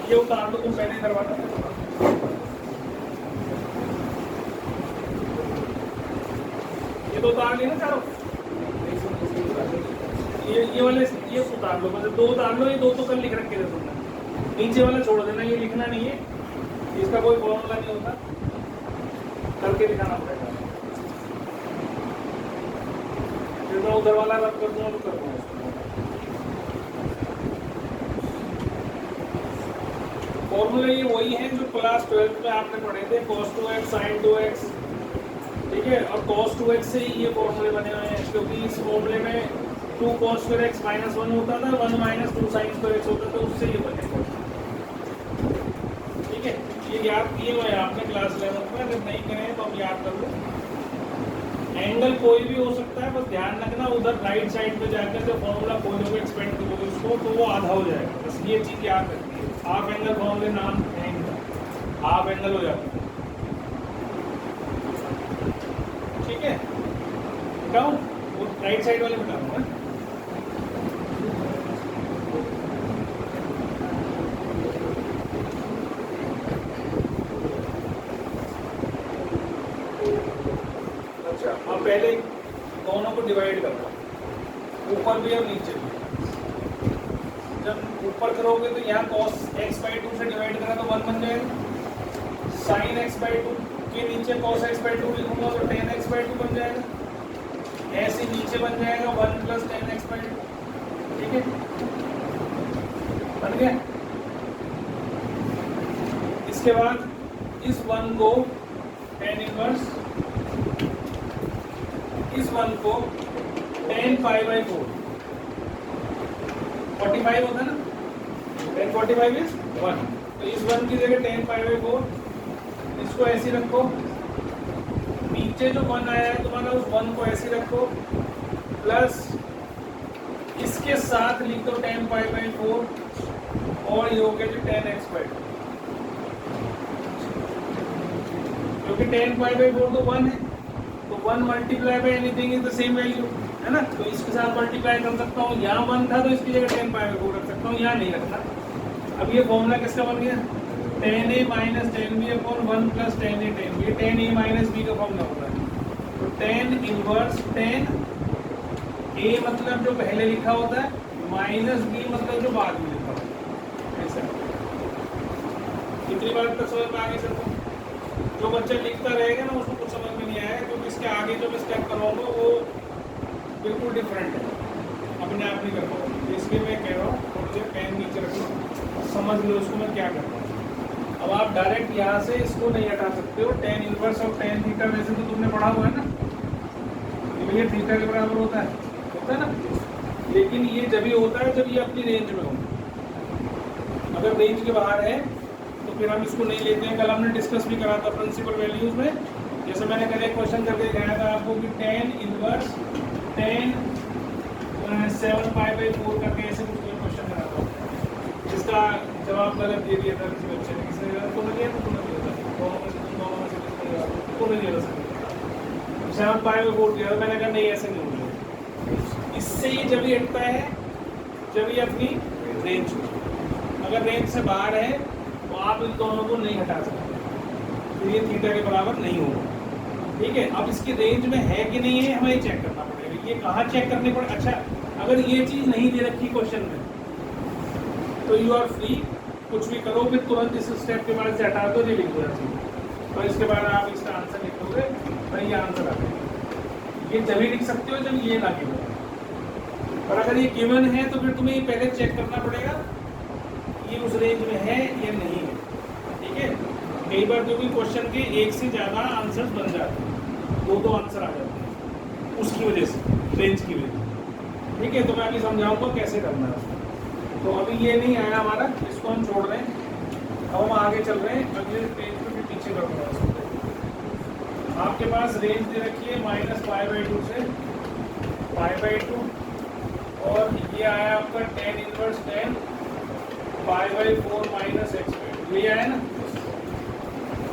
ये उतार लो तुम पहले दरवाजा, ये तो उतार लिया ना चारों, ये वाले ये उतार लो, मतलब दो उतार लो, ये दो तो कल लिख रखे थे तुमने, नीचे वाला छोड़ देना, ये लिखना नहीं है, इसका कोई फॉर्मूला नहीं होता, करके दिखाना पड़ेगा। फिर मैं उधर वाला रद्द कर दूंगा तो कर दूंगा। फॉर्मूले ये वही हैं जो क्लास 12 में आपने पढ़े थे, cos 2x sin 2x, ठीक है, और cos 2x से ही ये फॉर्मूले बने हुए हैं, क्योंकि इस फॉर्मूले में 2 cos square x minus 1 होता था, 1 minus 2 sin square x होता था, उससे ये बने। ठीक है, ये याद किए हुए हैं आपने क्लास 11 में, अगर नहीं करें तो अब याद कर लो। एंगल कोई भी हो सकता है, बस ध्यान रखना उधर राइट साइड पे जाकर जब फॉर्मूला खोलोगे एक्सपेंड करोगे उसको तो वो आधा हो जाएगा, बस ये चीज़ याद रखनी है। हाफ एंगल फॉर्मूले नाम है इनका, हाफ एंगल हो जाता है। ठीक है, बताऊँ वो राइट साइड वाले बता दूँगा। अब पहले दोनों को डिवाइड करना, ऊपर भी और नीचे भी। जब ऊपर करोगे तो यहाँ cos x/2 से डिवाइड करा तो 1 बन जाएगा, sin x/2 के नीचे cos x/2 लिखूंगा तो tan x/2 बन जाएगा, ऐसे नीचे बन जाएगा 1 + tan x/2। ठीक है, बन गया। इसके बाद इस 1 को tan इनवर्स, इस 1 को tan π/4, 45 होता है ना, tan 45 इज 1, तो इस 1 की जगह tan π/4, इसको ऐसे रखो, नीचे जो 1 आया है तुम्हारा उस 1 को ऐसे रखो, प्लस इसके साथ लिख दो tan π/4, और ये हो गया जो tan x/2, क्योंकि tan π/4 तो 1 है, तो 1 multiply by anything is the same value, है ना, तो इसके साथ मल्टीप्लाई कर सकता हूँ। यहाँ 1 था तो इसकी जगह tan π/4 रख सकता हूँ, यहाँ नहीं रखना। अब ये फॉर्मूला किसका बन गया, tan a - tan b upon 1 + tan a tan b, tan a - b का फॉर्मूला होता है। तो tan इनवर्स tan a मतलब जो पहले लिखा होता है, माइनस b मतलब जो बाद में लिखा होता है, ऐसा। कितनी बार तक समझ में आगे सबको? जो बच्चा लिखता रहेगा ना उसको कुछ समझ में नहीं आएगा, क्योंकि इसके आगे जो मैं स्टेप करवाऊंगा वो बिल्कुल डिफरेंट है, अपने आप नहीं कर पाऊंगा, इसलिए मैं कह रहा हूँ थोड़ी देर पेन नीचे रख लो, समझ लो उसको मैं क्या कर रहा हूँ। अब आप डायरेक्ट यहाँ से इसको नहीं हटा सकते हो, tan इनवर्स और tan थीटा वैसे तो तुमने पढ़ा हुआ है ना, ये थीटा के बराबर होता है ना, लेकिन ये जब ही होता है जब ये अपनी रेंज में हो, अगर रेंज के बाहर है तो फिर हम इसको नहीं लेते हैं। कल हमने डिस्कस भी करा था प्रिंसिपल वैल्यूज में, जैसे मैंने कल एक क्वेश्चन करके दिखाया था आपको कि tan इनवर्स tan 7π/4 करके ऐसे कुछ क्वेश्चन करा था, जिसका जवाब गलत दे दिया था किसी बच्चे ने, किसी ने तो नहीं दिया था, तुमने दिया था, दोनों में से तो नहीं दिया था, 7π/4 दिया था। मैंने कहा नहीं ऐसे नहीं होगा, इससे ये जब ही हटता है जब ये अपनी रेंज हो, अगर रेंज से बाहर है तो आप इन दोनों को नहीं हटा सकते, तो ये थीटा के बराबर नहीं होगा। ठीक है, अब इसकी रेंज में है कि नहीं है हमें चेक करना पड़ेगा। ये कहाँ चेक करने पड़े? अच्छा, अगर ये चीज़ नहीं दे रखी क्वेश्चन में तो यू आर फ्री, कुछ भी करो, फिर तुरंत इस स्टेप के बाद से हटा दो, ये लिख दो ऐसे, और इसके बाद आप इसका आंसर लिख दोगे, भाई ये आंसर आ गया। ये जब ही लिख सकते हो जब ये ना गिवन, और अगर ये गिवन है तो फिर तुम्हें ये पहले चेक करना पड़ेगा ये उस रेंज में है या नहीं है। ठीक है, कई बार जो भी क्वेश्चन के एक से ज़्यादा आंसर्स बन जाते हैं, दो आंसर आ जाते हैं उसकी वजह से, रेंज की वजह से। ठीक है, तो मैं अभी समझाऊंगा कैसे करना है उसको। तो अभी ये नहीं आया हमारा, इसको हम छोड़ रहे हैं, अब हम आगे चल रहे हैं अगले पेज पे, भी पीछे करूँगा। आपके पास रेंज दे रखी है -π/2 से π/2, और ये आया आपका tan इनवर्स tan π/4 - x/2, ये आया ना।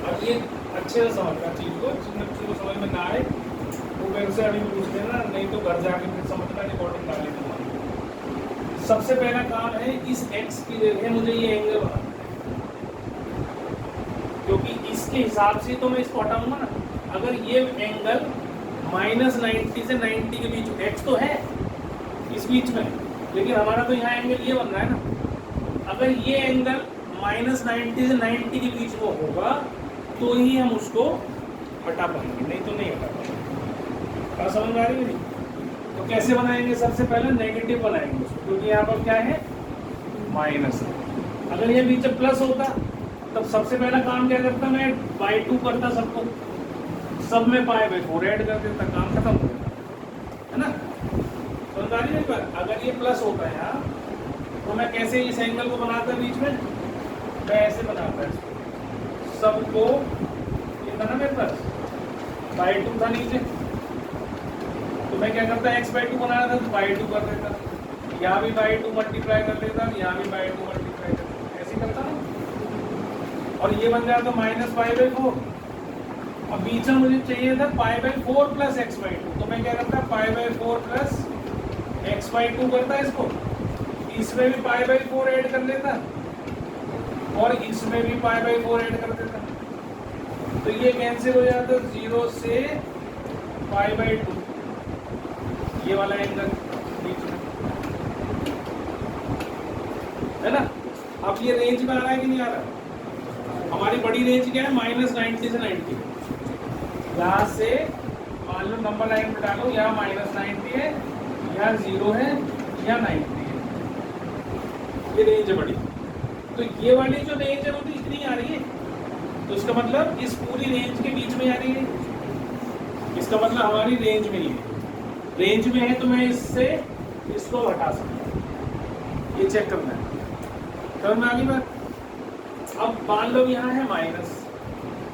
अब ये अच्छे से समझना चीज़ को, जिन बच्चों को समझ में ना आए वो मेरे से अभी पूछ लेना, नहीं तो घर जाके फिर समझना, रिकॉर्डिंग डाल लेना। सबसे पहला काम है इस x की जगह मुझे ये एंगल बनाना है, इसके हिसाब से तो मैं इसको हटाऊंगा ना। अगर ये एंगल -90 से 90 के बीच, एक्स तो है इस बीच में, लेकिन हमारा तो यहाँ एंगल ये बन रहा है ना। अगर ये एंगल -90 से 90 के बीच में होगा तो ही हम उसको हटा पाएंगे, नहीं तो नहीं हटा पाएंगे। बात समझ में आ रही है? तो कैसे बनाएंगे? सबसे पहले नेगेटिव बनाएंगे उसको, क्योंकि यहाँ पर क्या है, माइनस है। अगर ये बीच प्लस होता तब सबसे पहला काम क्या करता, मैं बाई 2 करता सबको, सब में π/4 ऐड कर देता, काम खत्म हो जाता है ना। समझ आ रही है? पर अगर ये प्लस होता है यहाँ, तो मैं कैसे इस एंगल को बनाता बीच में, मैं ऐसे बनाता इसको, सबको ये था ना मेरे पास π/2 था नीचे, तो मैं क्या करता, x/2 बनाया था तो π/2 कर देता, यहाँ भी π/2 मल्टीप्लाई कर लेता, यहाँ भी π/2 मल्टीप्लाई कर देता, ऐसे करता ना। और ये बन जाता -π/4। अब बीच में मुझे चाहिए था π/4 प्लस x/2, तो मैं क्या करता, π/4 प्लस x/2 करता इसको, इसमें भी π/4 ऐड कर लेता और इसमें भी π/4 ऐड कर देता, तो ये कैंसिल हो जाता 0 से π/2, ये वाला एंगल बीच में है ना। अब ये रेंज में आ रहा है कि नहीं आ रहा? हमारी बड़ी रेंज क्या है, -90 से 90। यहाँ से मान लो नंबर लाइन पे डालो, यहाँ -90 है, यहाँ 0 है, यहाँ 90 है, ये रेंज है बड़ी। तो ये वाली जो रेंज है वो तो इतनी आ रही है, तो इसका मतलब इस पूरी रेंज के बीच में आ रही है, इसका मतलब हमारी रेंज में ही है। रेंज में है तो मैं इससे इसको हटा सकता हूँ, ये चेक करना है। समझ में आ गई बात? अब मान लो यहाँ है माइनस,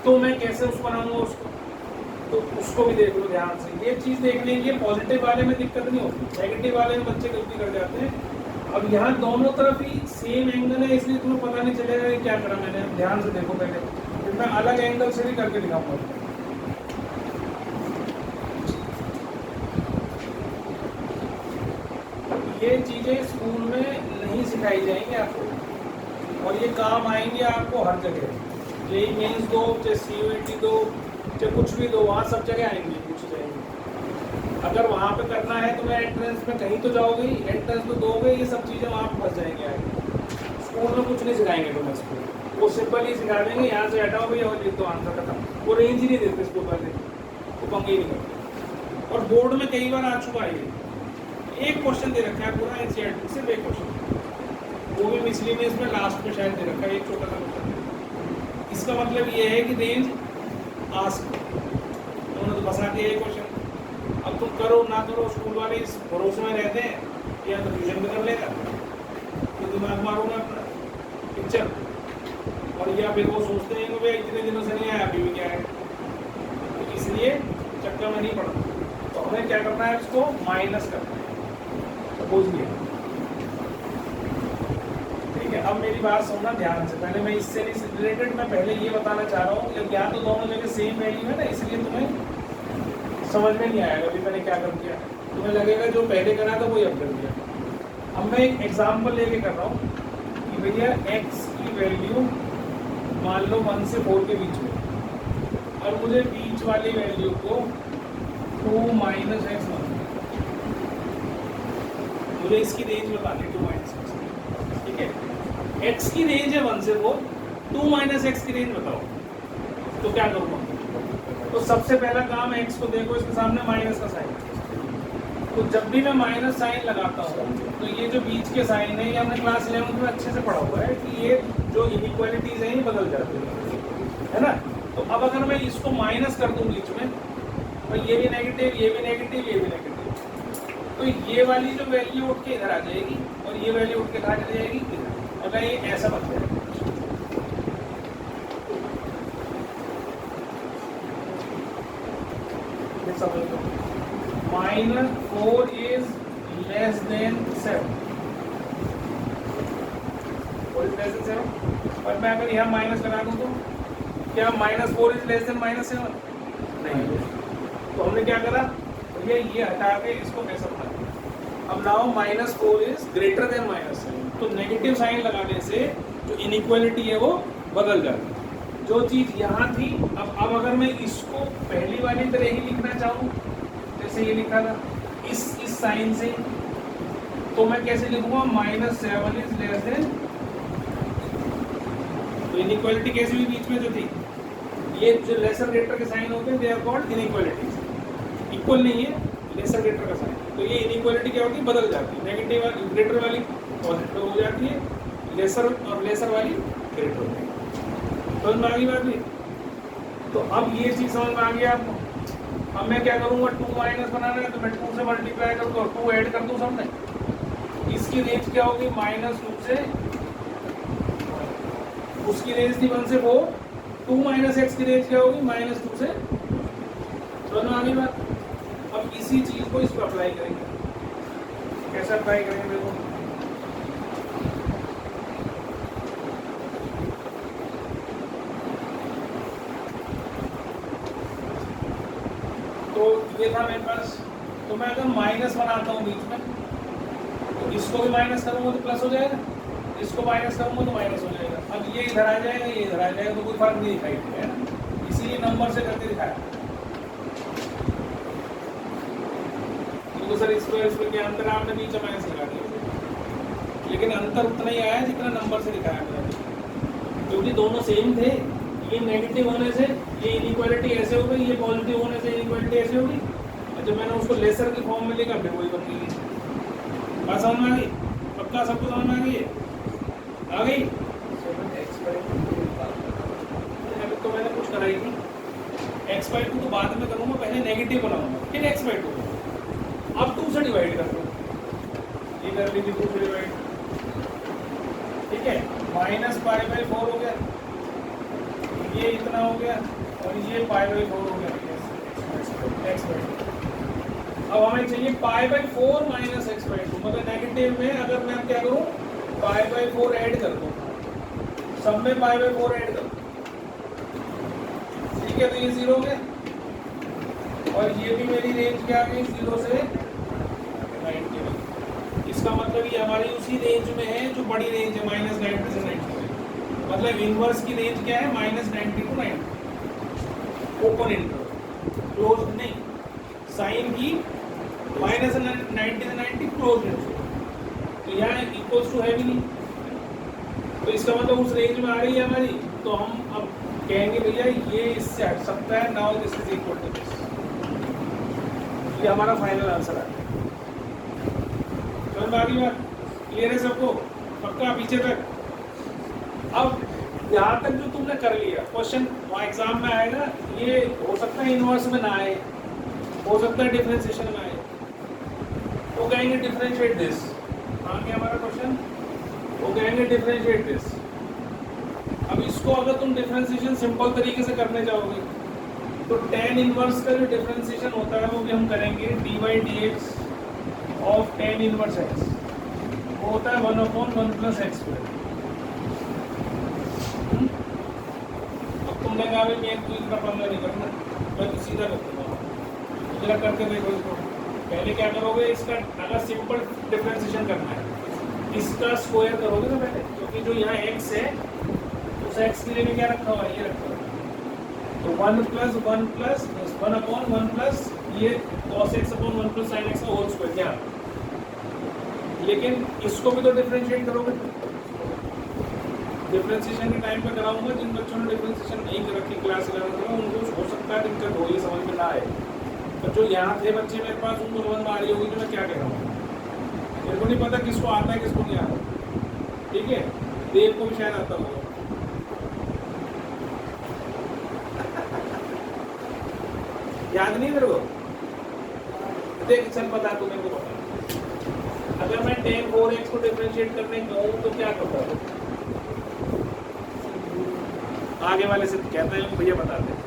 तो मैं कैसे उसको बनाऊंगा उसको, तो उसको भी देख लो ध्यान से। ये चीज़ देख लेंगे, पॉजिटिव वाले में दिक्कत नहीं होती, नेगेटिव वाले में बच्चे गलती कर जाते हैं। अब यहाँ दोनों तरफ ही सेम एंगल है, इसलिए तुम्हें पता नहीं चलेगा कि क्या करा मैंने। ध्यान से देखो पहले, फिर मैं अलग एंगल से भी करके दिखाऊंगा। ये चीज़ें स्कूल में नहीं सिखाई जाएंगी आपको, और ये काम आएंगे आपको हर जगह। जेईई मेंस दो, चाहे सीयूईटी दो, चाहे कुछ भी दो, वहाँ सब जगह आएंगे, पूछ जाएंगे। अगर वहाँ पे करना है तो मैं एंट्रेंस में कहीं तो जाओगे ही, एंट्रेंस तो दोगे, ये सब चीज़ें वहाँ पर फंस जाएंगे आगे। स्कूल में कुछ नहीं सिखाएंगे तुम्हें, स्कूल वो सिंपल ही सिखा देंगे, यहाँ से हटाओ भैया और लिख दो आंसर खत्म। वो रेंज ही नहीं देते इसको पहले, वो पंगे ही नहीं करते। और बोर्ड में कई बार आ चुका है, एक क्वेश्चन दे रखा है पूरा एनसीईआरटी, सिर्फ एक क्वेश्चन, वो भी मिसलेनियस में लास्ट में शायद दे रखा है, एक छोटा सा क्वेश्चन। इसका मतलब ये है कि रेंज आस्क, उन्होंने तो फंसा दिया ये क्वेश्चन। अब तुम करो ना करो, स्कूल वाले इस भरोसे में रहते हैं या तो ट्यूशन में कर लेगा, तो दिमाग मारूंगा अपना पिक्चर, और या फिर वो सोचते हैं कि भाई इतने दिनों से नहीं आया, अभी भी क्या है, तो इसलिए चक्कर में नहीं पड़ना। तो हमें क्या करना है, इसको माइनस करना है, सपोज ये। ठीक है, अब मेरी बात सुनना ध्यान से। पहले मैं इससे रिलेटेड मैं पहले ये बताना चाह रहा हूँ, या तो दोनों जगह सेम वैल्यू है ना, इसलिए तुम्हें समझ में नहीं आएगा अभी मैंने क्या कर दिया। तुम्हें लगेगा जो पहले करा था वही अब कर दिया। अब मैं एक एग्जाम्पल लेके कर रहा हूँ कि भैया x की वैल्यू मान लो 1 से 4 के बीच में, और मुझे बीच वाली वैल्यू को 2 - x मानना, मुझे इसकी रेंज बतानी 2 - x। ठीक है, x की रेंज है 1 से 4, 2 - x की रेंज बताओ, तो क्या करूँगा? तो सबसे पहला काम x को देखो, इसके सामने माइनस का साइन, तो जब भी मैं माइनस साइन लगाता हूँ तो ये जो बीच के साइन है, ये हमने क्लास 11 में अच्छे से पढ़ा हुआ है कि ये जो इनइक्वालिटीज हैं ये बदल जाती है ना। तो अब अगर मैं इसको माइनस कर दूँ बीच में, तो ये भी नेगेटिव, ये भी नेगेटिव, ये भी नेगेटिव, तो ये वाली जो वैल्यू उठ के इधर आ जाएगी और ये वैल्यू उठ के कहाँ चली जाएगी, इधर। अगर ये ऐसा बन जाएगा, समझ लो -4 इज लेस देन 7, और मैं अगर यहाँ माइनस लगा दूँ तो क्या -4 इज लेस देन -7? नहीं। तो हमने क्या करा, ये हटा के इसको कैसा बना। अब नाउ -4 इज ग्रेटर देन -7, तो नेगेटिव साइन लगाने से जो इनइक्वालिटी है वो बदल जाती है। जो चीज यहाँ थी, अब अगर मैं इसको पहली वाली तरह ही लिखना चाहूँ, जैसे ये लिखा था इस साइन से, तो मैं कैसे लिखूंगा, -7 इज लेस देन, तो इनइक्वालिटी कैसे हुई बीच में जो थी, ये जो लेसर ग्रेटर के साइन होते हैं they are called inequalities. Equal नहीं है लेसर ग्रेटर का साइन, तो ये इनइक्वालिटी क्या होती है, बदल जाती है, नेगेटिव वाली ग्रेटर वाली पॉजिटिव हो जाती है, लेसर और लेसर वाली ग्रेटर होती है। समझ में आ गई बात? तो अब ये चीज समझ में आ गया आपको। अब मैं क्या करूंगा, 2 माइनस बनाना है तो मैं 2 से मल्टीप्लाई कर दूँ और 2 ऐड कर दूँ सामने, इसकी रेंज क्या होगी, -2 से, उसकी रेंज थी 1 से 4, 2 माइनस एक्स की रेंज क्या होगी, -2 से, समझ में आ गई बात? अब इसी चीज को इस पर अप्लाई करेंगे। कैसे अप्लाई करेंगे देखो, तो ये था मेरे पास, तो मैं अगर माइनस बनाता हूँ बीच में, तो इसको भी माइनस करूंगा तो प्लस हो जाएगा, इसको माइनस करूंगा तो माइनस हो जाएगा। अब ये इधर आ जाएगा, ये इधर आ जाएगा, तो कोई फर्क नहीं दिखाई देगा, है ना, इसीलिए नंबर से करके दिखाया। तो सर इसको क्या अंतर आपने बीच में माइनस लगा दिया, लेकिन अंतर उतना ही आया जितना नंबर से दिखाया मैंने, क्योंकि दोनों सेम थे। ये नेगेटिव होने से ये इनइक्वालिटी ऐसे हो गई, ये पॉजिटिव होने से इनइक्वालिटी ऐसे हो गई, और जब मैंने उसको लेसर के फॉर्म में लिखा फिर वही बन गई। बात समझ में आ गई? पक्का सबको समझ में आ गई है? आ गई? तो मैंने कुछ कराई थी, x/2 तो बाद में करूँगा, पहले नेगेटिव बनाऊंगा फिर x/2। अब 2 से डिवाइड कर दो, ये कर लीजिए 2 से डिवाइड, ठीक है, -π/4 हो गया, ये इतना हो गया, और ये π/4 हो गया, x/2। अब हमें चाहिए π/4 माइनस x/2, मतलब नेगेटिव में अगर मैं क्या करूँ, π/4 ऐड कर दूँ, सब में π/4 ऐड कर दूँ, ठीक है, तो ये 0 हो गया, और ये भी मेरी रेंज क्या आ गई, 0 से 90। इसका मतलब ये हमारी उसी रेंज में है जो बड़ी रेंज है, -90 से 90। मतलब इनवर्स की रेंज क्या है, -90 to 90, ओपन इंटरवल, क्लोज नहीं, साइन की -90 से 90 क्लोज इंटरवल, तो यहाँ इक्वल्स टू है भी नहीं, तो इसका मतलब उस रेंज में आ रही है हमारी, तो हम अब कहेंगे भैया ये इससे हट सकता है, now this is equal to this, ये हमारा फाइनल आंसर है। समझ में आ गई बात? क्लियर है सबको? पक्का पीछे तक? अब यहाँ तक जो तुमने कर लिया, क्वेश्चन एग्जाम में आएगा, ये हो सकता है इनवर्स में ना आए, हो सकता है डिफरेंशिएशन में आए, तो कहेंगे डिफरेंशिएट दिस, आ गया हमारा क्वेश्चन, वो कहेंगे डिफरेंशिएट दिस। अब इसको अगर तुम डिफरेंशिएशन सिंपल तरीके से करने जाओगे, तो tan इनवर्स का जो डिफरेंशिएशन होता है वो भी हम करेंगे, dy/dx of tan inverse x, वो होता है 1/1 + x²। तुमने कहा भाई मैं तो इतना फॉर्मूला नहीं करना, मैं तो सीधा कर दूंगा, जरा करके देखो इसको। पहले क्या करोगे, इसका अगर सिंपल डिफरेंशिएशन करना है, इसका स्क्वायर करोगे ना पहले, क्योंकि जो यहाँ x है उस x के लिए भी क्या रखा हुआ है, ये रखा हुआ है, तो 1 + 1 + 1/1 प्लस ये cos x/1 + sin x का होल स्क्वायर क्या, लेकिन इसको भी तो डिफरेंशिएट करोगे। डिफरेंशिएशन के टाइम पे कराऊंगा, जिन बच्चों ने डिफरेंशिएशन नहीं कर रखी क्लास 11 में, उनको हो सकता है दिक्कत हो, ये समझ में ना आए, तो जो यहाँ थे बच्चे मेरे पास उनको समझ में आ रही होगी कि मैं क्या कह रहा हूँ। मेरे को नहीं पता किसको आता है किसको नहीं आता, ठीक है, देव को भी शायद आता होगा। याद नहीं मेरे को, देख चल बता, तू मेरे को बता, अगर मैं tan 4x को डिफरेंशिएट करने कहूँ तो क्या करता है, आगे वाले से कहते हैं भैया बताते हैं,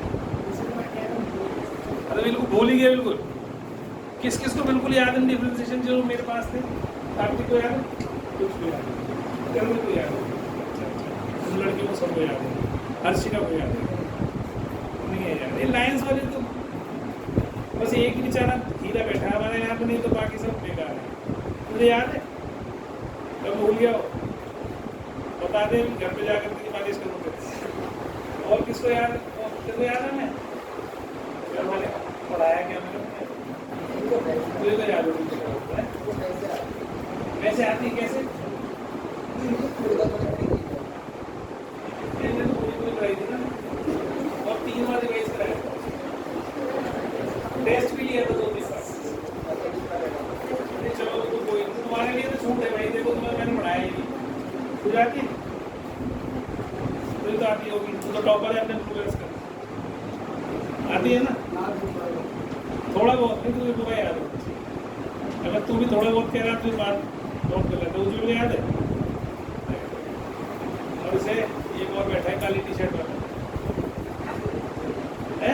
अरे बिल्कुल भूल ही गया, बिल्कुल किस किस को बिल्कुल याद है डिफरेंशिएशन जो मेरे पास थे, कार्तिक को याद है, कुछ को याद है, गर्मी को याद है, लड़कियों को सबको याद है, हर्षिका को याद है, नहीं है याद, ये लाइन्स वाले तो बस एक ही बेचारा हीरा बैठा है हमारे यहाँ पे, नहीं तो बाकी सब बेकार है। मुझे याद है, जब भूल गया हो बता दे, घर पे जाकर के मालिश करूँगा। और किसको याद है मैं क्या मैंने पढ़ाया क्या मैंने तुझे तो याद होगी कैसे आती कैसे कराई थी ना और 3 बार रिवाइज कराया टेस्ट भी लिया था 2-3 बार। चलो तो कोई तुम्हारे लिए तो छूट है भाई, देखो तुम्हें मैंने पढ़ाया ही नहीं। तू जाती है तो आती होगी, तू तो टॉपर है अपने प्रोग्रेस कर आती है ना थोड़ा बहुत नहीं तुझे पूरा याद हो। अगर तू भी थोड़ा बहुत कह रहा तो बात नोट कर लेते तुझे याद है। और इसे एक और बैठा है काली टी शर्ट वाला है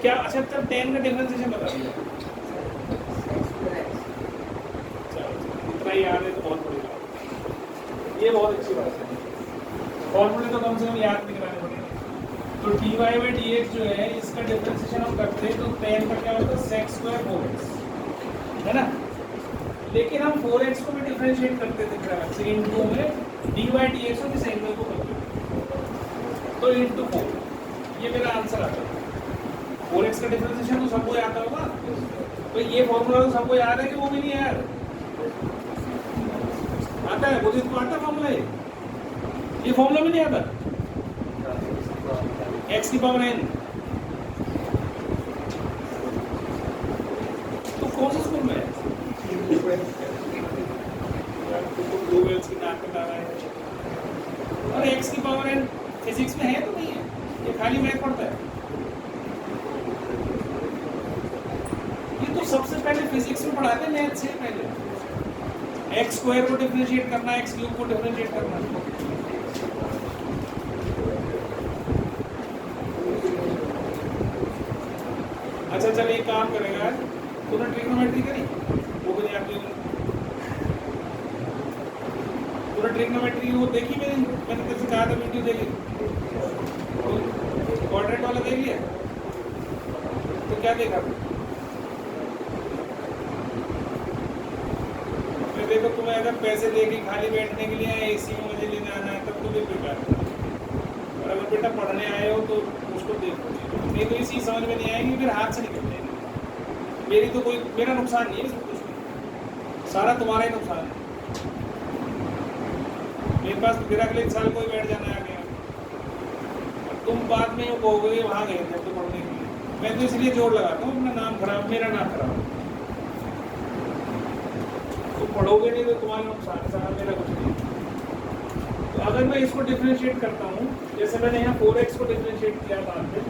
क्या? अच्छा तब 10 का डिफरेंशिएशन बता दिया, इतना ही याद है तो बहुत बड़ी बात, ये बहुत अच्छी बात है। फॉर्मूले तो कम से कम याद नहीं कराने पड़ेंगे। तो dy बाई dx जो है इसका डिफरेंशिएशन हम करते हैं तो 10 का क्या होता है sec स्क्वायर 4x है ना, लेकिन हम 4x को भी डिफरेंशिएट करते थे ग्राफ से इनटू में dy बाई dx और इस एंगल को करते तो इनटू 4 ये मेरा आंसर आता है। 4x का डिफरेंशिएशन तो सबको आता होगा, तो ये फॉर्मूला तो सबको याद है कि वो भी नहीं याद आता है? बुद्धित को आता फॉर्मूला ये फॉर्मूला भी नहीं आता x की पावर n। तो कौन सा स्कूल में है? ब्लू वेल्स की नाक में डाला है और x की पावर n फिजिक्स में है तो नहीं है, ये खाली मैथ पढ़ता है। ये तो सबसे पहले फिजिक्स में पढ़ाते हैं मैथ से पहले। x स्क्वायर को डिफरेंशिएट करना, x क्यूब को डिफरेंशिएट करना। अच्छा चल एक काम करेगा, तूने ट्रिग्नोमेट्री करी वो भी नहीं आती होगी। तूने ट्रिग्नोमेट्री वो देखी मैंने तेरे से कहा था वीडियो देखी, क्वाड्रेंट वाला देख लिया तो क्या देखा? मैं देखो तुम्हें अगर पैसे देके खाली बैठने के लिए एसी में मुझे लेने आना है तब तो भी बेकार है, और अगर बेटा पढ़ने आए हो तो उसको देखो। नहीं तो इसी समझ में नहीं आएगी, फिर हाथ से निकल जाएगी। मेरी तो कोई मेरा नुकसान नहीं है इसमें, कुछ नहीं, सारा तुम्हारा ही नुकसान है। मेरे पास फिर अगले साल कोई बैठ जाना आ गया, तुम बाद में कहोगे वहाँ गए थे तो पढ़ने के लिए। मैं तो इसलिए जोर लगाता हूँ अपना नाम खराब, मेरा नाम खराब। तुम पढ़ोगे नहीं तो तुम्हारा नुकसान है सारा, मेरा कुछ नहीं। तो अगर मैं इसको डिफरेंशिएट करता हूँ, जैसे मैंने यहाँ 4x को डिफरेंशिएट किया बाद में,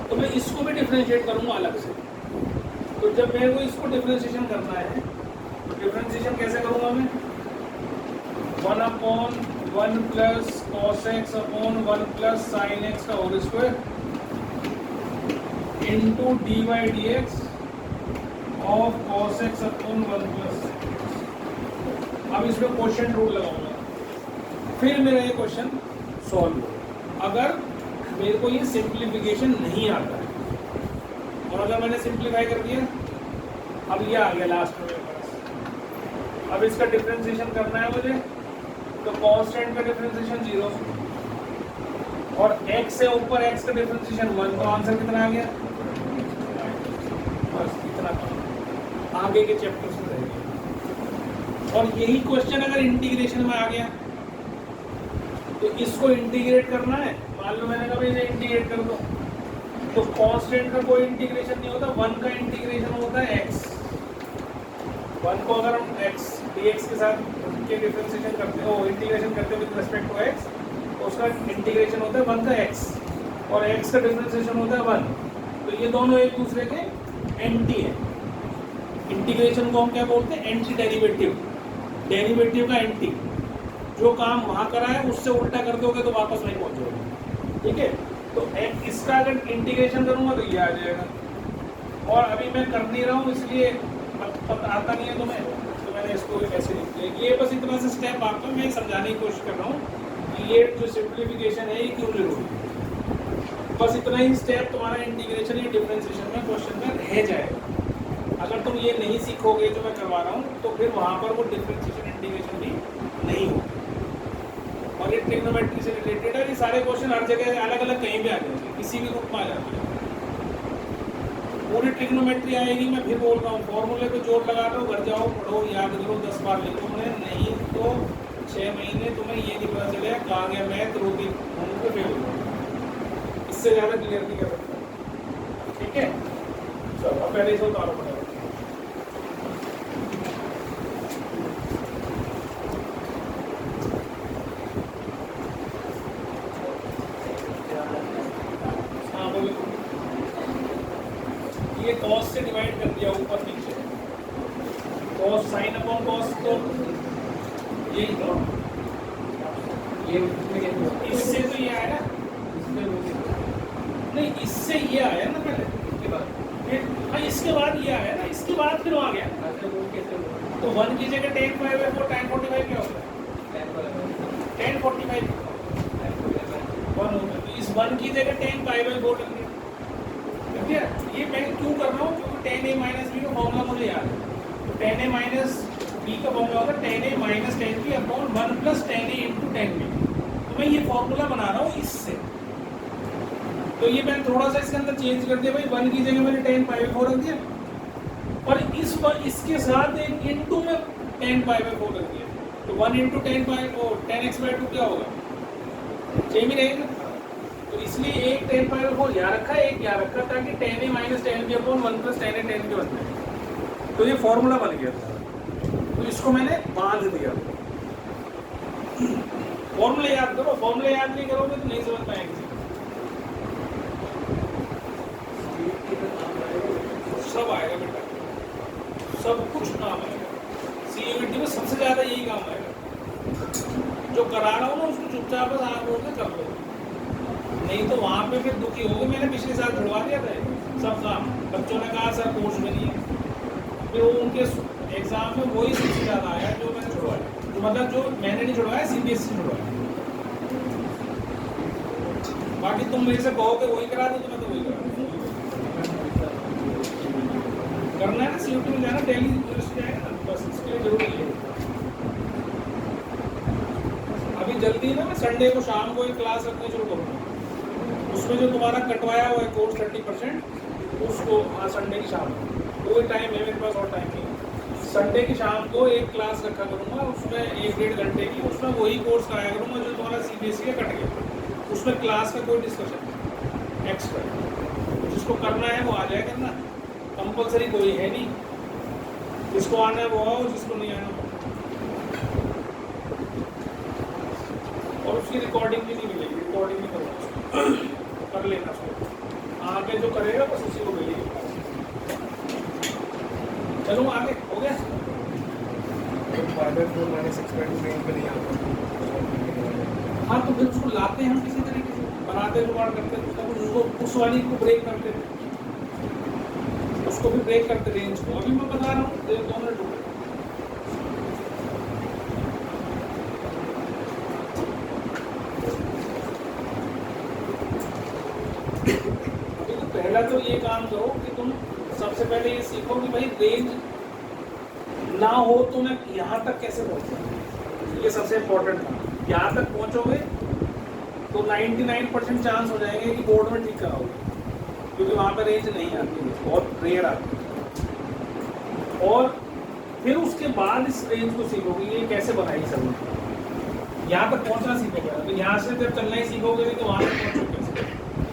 तो मैं इसको भी डिफरेंशिएट करूँगा अलग से। तो जब मेरे को इसको डिफरेंशिएशन करना है तो डिफरेंशिएशन कैसे करूँगा मैं? 1/1 plus cos x upon 1 plus sin x का whole square into dy dx of cos x upon 1 plus. अब इसमें क्वेश्चन रूल लगाऊंगा, फिर मेरा ये क्वेश्चन सॉल्व हो। अगर मेरे को ये सिंप्लीफिकेशन नहीं आता है और अगर मैंने सिंप्लीफाई कर दिया, अब ये आ गया लास्ट में मेरे पास। अब इसका डिफरेंशिएशन करना है मुझे, तो कांस्टेंट का डिफरेंशिएशन 0 और x से ऊपर x का डिफरेंशिएशन 1, तो आंसर कितना आ गया? बस इतना। आगे के चैप्टर्स में रहेगा। और यही क्वेश्चन अगर इंटीग्रेशन में आ गया तो इसको इंटीग्रेट करना है। मान लो मैंने कहा इसे इंटीग्रेट कर दो, तो कांस्टेंट का कोई इंटीग्रेशन नहीं होता, 1 का इंटीग्रेशन होता है x। 1 को अगर हम x dx के साथ के डिफरेंशिएशन करते हो, इंटीग्रेशन करते हैं विद रिस्पेक्ट टू x, तो उसका इंटीग्रेशन होता है 1 का x और x का डिफरेंशिएशन होता है 1। तो ये दोनों एक दूसरे के एंटी है। इंटीग्रेशन को हम क्या बोलते हैं? Anti derivative. डेरिवेटिव का एंटी, जो काम वहाँ करा है उससे उल्टा कर दोगे तो वापस नहीं पहुँचोगे। ठीक है, तो इसका अगर इंटीग्रेशन करूँगा तो ये आ जाएगा, और अभी मैं कर नहीं रहा हूँ इसलिए आता नहीं है तुम्हें, तो मैंने इसको ऐसे लिख दिया। ये बस इतना सा स्टेप आपको मैं समझाने की कोशिश कर रहा हूँ कि ये जो सिंप्लीफिकेशन है ये क्यों जरूरी है। बस इतना ही स्टेप तुम्हारा इंटीग्रेशन या डिफरेंशिएशन में क्वेश्चन में रह जाएगा। अगर तुम ये नहीं सीखोगे जो मैं करवा रहा हूँ तो फिर वहाँ पर वो डिफरेंशिएशन इंटीग्रेशन भी नहीं होगा। और ये ट्रिग्नोमेट्री से रिलेटेड है। ये सारे क्वेश्चन हर जगह अलग अलग कहीं भी आ जाएंगे, किसी भी ग्रुप में आ जाते हैं। पूरी ट्रिग्नोमेट्री आएगी। मैं फिर बोल रहा हूँ, फॉर्मूले पे जोर लगा लो, घर जाओ पढ़ो, याद करो, 10 बार लिखो। मैं नहीं तो 6 महीने तुम्हें ये नहीं पता चलेगा कहाँ गया मैथ, रोटी होंगे फेल हो जाओगे। इससे ज़्यादा क्लियर नहीं कर सकता। ठीक है, चलो अब पहले इसे उतारो पड़ेगा। ये कॉस से डिवाइड कर दिया ऊपर नीचे, कॉस साइन अपॉन कॉस, तो यही तो ये इससे तो ये आया ना, नहीं इससे ये आया ना पहले, फिर हाँ इसके बाद ये आया ना, इसके बाद फिर आ गया। तो 1 की जगह tan पाई बाई 4 tan 45 क्या होगा? tan 45 1 होगा। तो इस 1 की जगह tan पाई बाई 4 लग गया। ये मैं क्यों कर रहा हूँ? क्योंकि tan a माइनस बी का फॉर्मूला मुझे याद है। तो tan a माइनस बी का फॉर्मूला होगा tan a minus tan b upon 1 plus tan a into tan b। तो मैं ये फॉर्मूला बना रहा हूँ इससे। तो ये मैंने थोड़ा सा इसके अंदर चेंज कर दिया भाई, 1 की जगह मैंने tan पाई बाई 4 रख दिया, और इस पर इसके साथ एक इंटू में tan पाई बाई 4 रख दिया। तो 1 into tan pi 4 tan x by 2 क्या होगा? सेम ही रहेगा। तो इसलिए एक tan पाई बाई 4 यहाँ रखा, एक यहाँ रखा, ताकि tan a minus tan b upon 1 plus tan a tan b बन जाए। तो ये फॉर्मूला बन गया। तो इसको मैंने बांध दिया। फॉर्मूला याद करो, फॉर्मूला याद नहीं करोगे तो नहीं समझ पाएंगे। सब आएगा बेटा, सब कुछ काम आएगा। सीयूईटी में सबसे ज्यादा यही काम आएगा। जो करा रहा हूँ ना उसको चुपचाप बस आप लोग कर लो, नहीं तो वहाँ पे फिर दुखी होगे। मैंने पिछले साल छुड़वा दिया था सब काम। बच्चों ने कहा सर कोर्स में नहीं है, फिर वो उनके एग्जाम में वही सबसे ज़्यादा आया जो मैंने छुड़वाया। मतलब जो मैंने नहीं छुड़वाया, CBSE छुड़वाया। बाकी तुम मेरे से कहोगे वही करा दो, तो मैं तो वही करा दूँ। करना है ना, CUT में जाना, दिल्ली यूनिवर्सिटी जाएगा ना, बस इसके लिए जरूरी है। अभी जल्दी ना मैं संडे को शाम को एक क्लास रखनी शुरू करूँगा। उसमें जो तुम्हारा कटवाया हुआ है कोर्स 30%, उसको हाँ संडे की शाम को, कोई टाइम है मेरे पास और टाइम नहीं। संडे की शाम को एक क्लास रखा करूँगा, उसमें 1-1.5 घंटे की, उसमें वही कोर्स कराया करूँगा जो तुम्हारा CBSE का कट गया। उसमें क्लास का कोई डिस्कशन एक्स्ट्रा, जिसको करना है वो आ जाए करना, कंपलसरी कोई है नहीं। जिसको आना है वो आओ, जिसको नहीं आना वो। और उसकी रिकॉर्डिंग भी नहीं मिलेगी, रिकॉर्डिंग नहीं करूँगा, कर लेना उसको। आगे जो करेगा बस उसी को मिलेगी। चलो आगे हो गया। हाँ तो फिर उसको लाते हैं हम किसी तरीके से, बनाते जुगाड़ करते हैं, उसको उस वाली को ब्रेक करते हैं, उसको भी ब्रेक करते रेंज को। अभी मैं बता रहा हूँ 2 मिनट रुको। पहला तो ये काम करो कि तुम सबसे पहले ये सीखो कि भाई रेंज ना हो तो मैं यहाँ तक कैसे पहुँचूँ। ये सबसे इम्पोर्टेंट था। यहाँ तक पहुँचोगे तो 99% चांस हो जाएंगे कि बोर्ड में ठीक कराओगे, क्योंकि वहाँ पर रेंज नहीं आती, बहुत रेयर आती है। और फिर उसके बाद इस रेंज को सीखोगे ये कैसे बनाई सब। यहाँ तक पहुँचना सीखोगे, तो यहाँ से जब चलना ही सीखोगे नहीं तो वहाँ तक पहुँचोगे कैसे।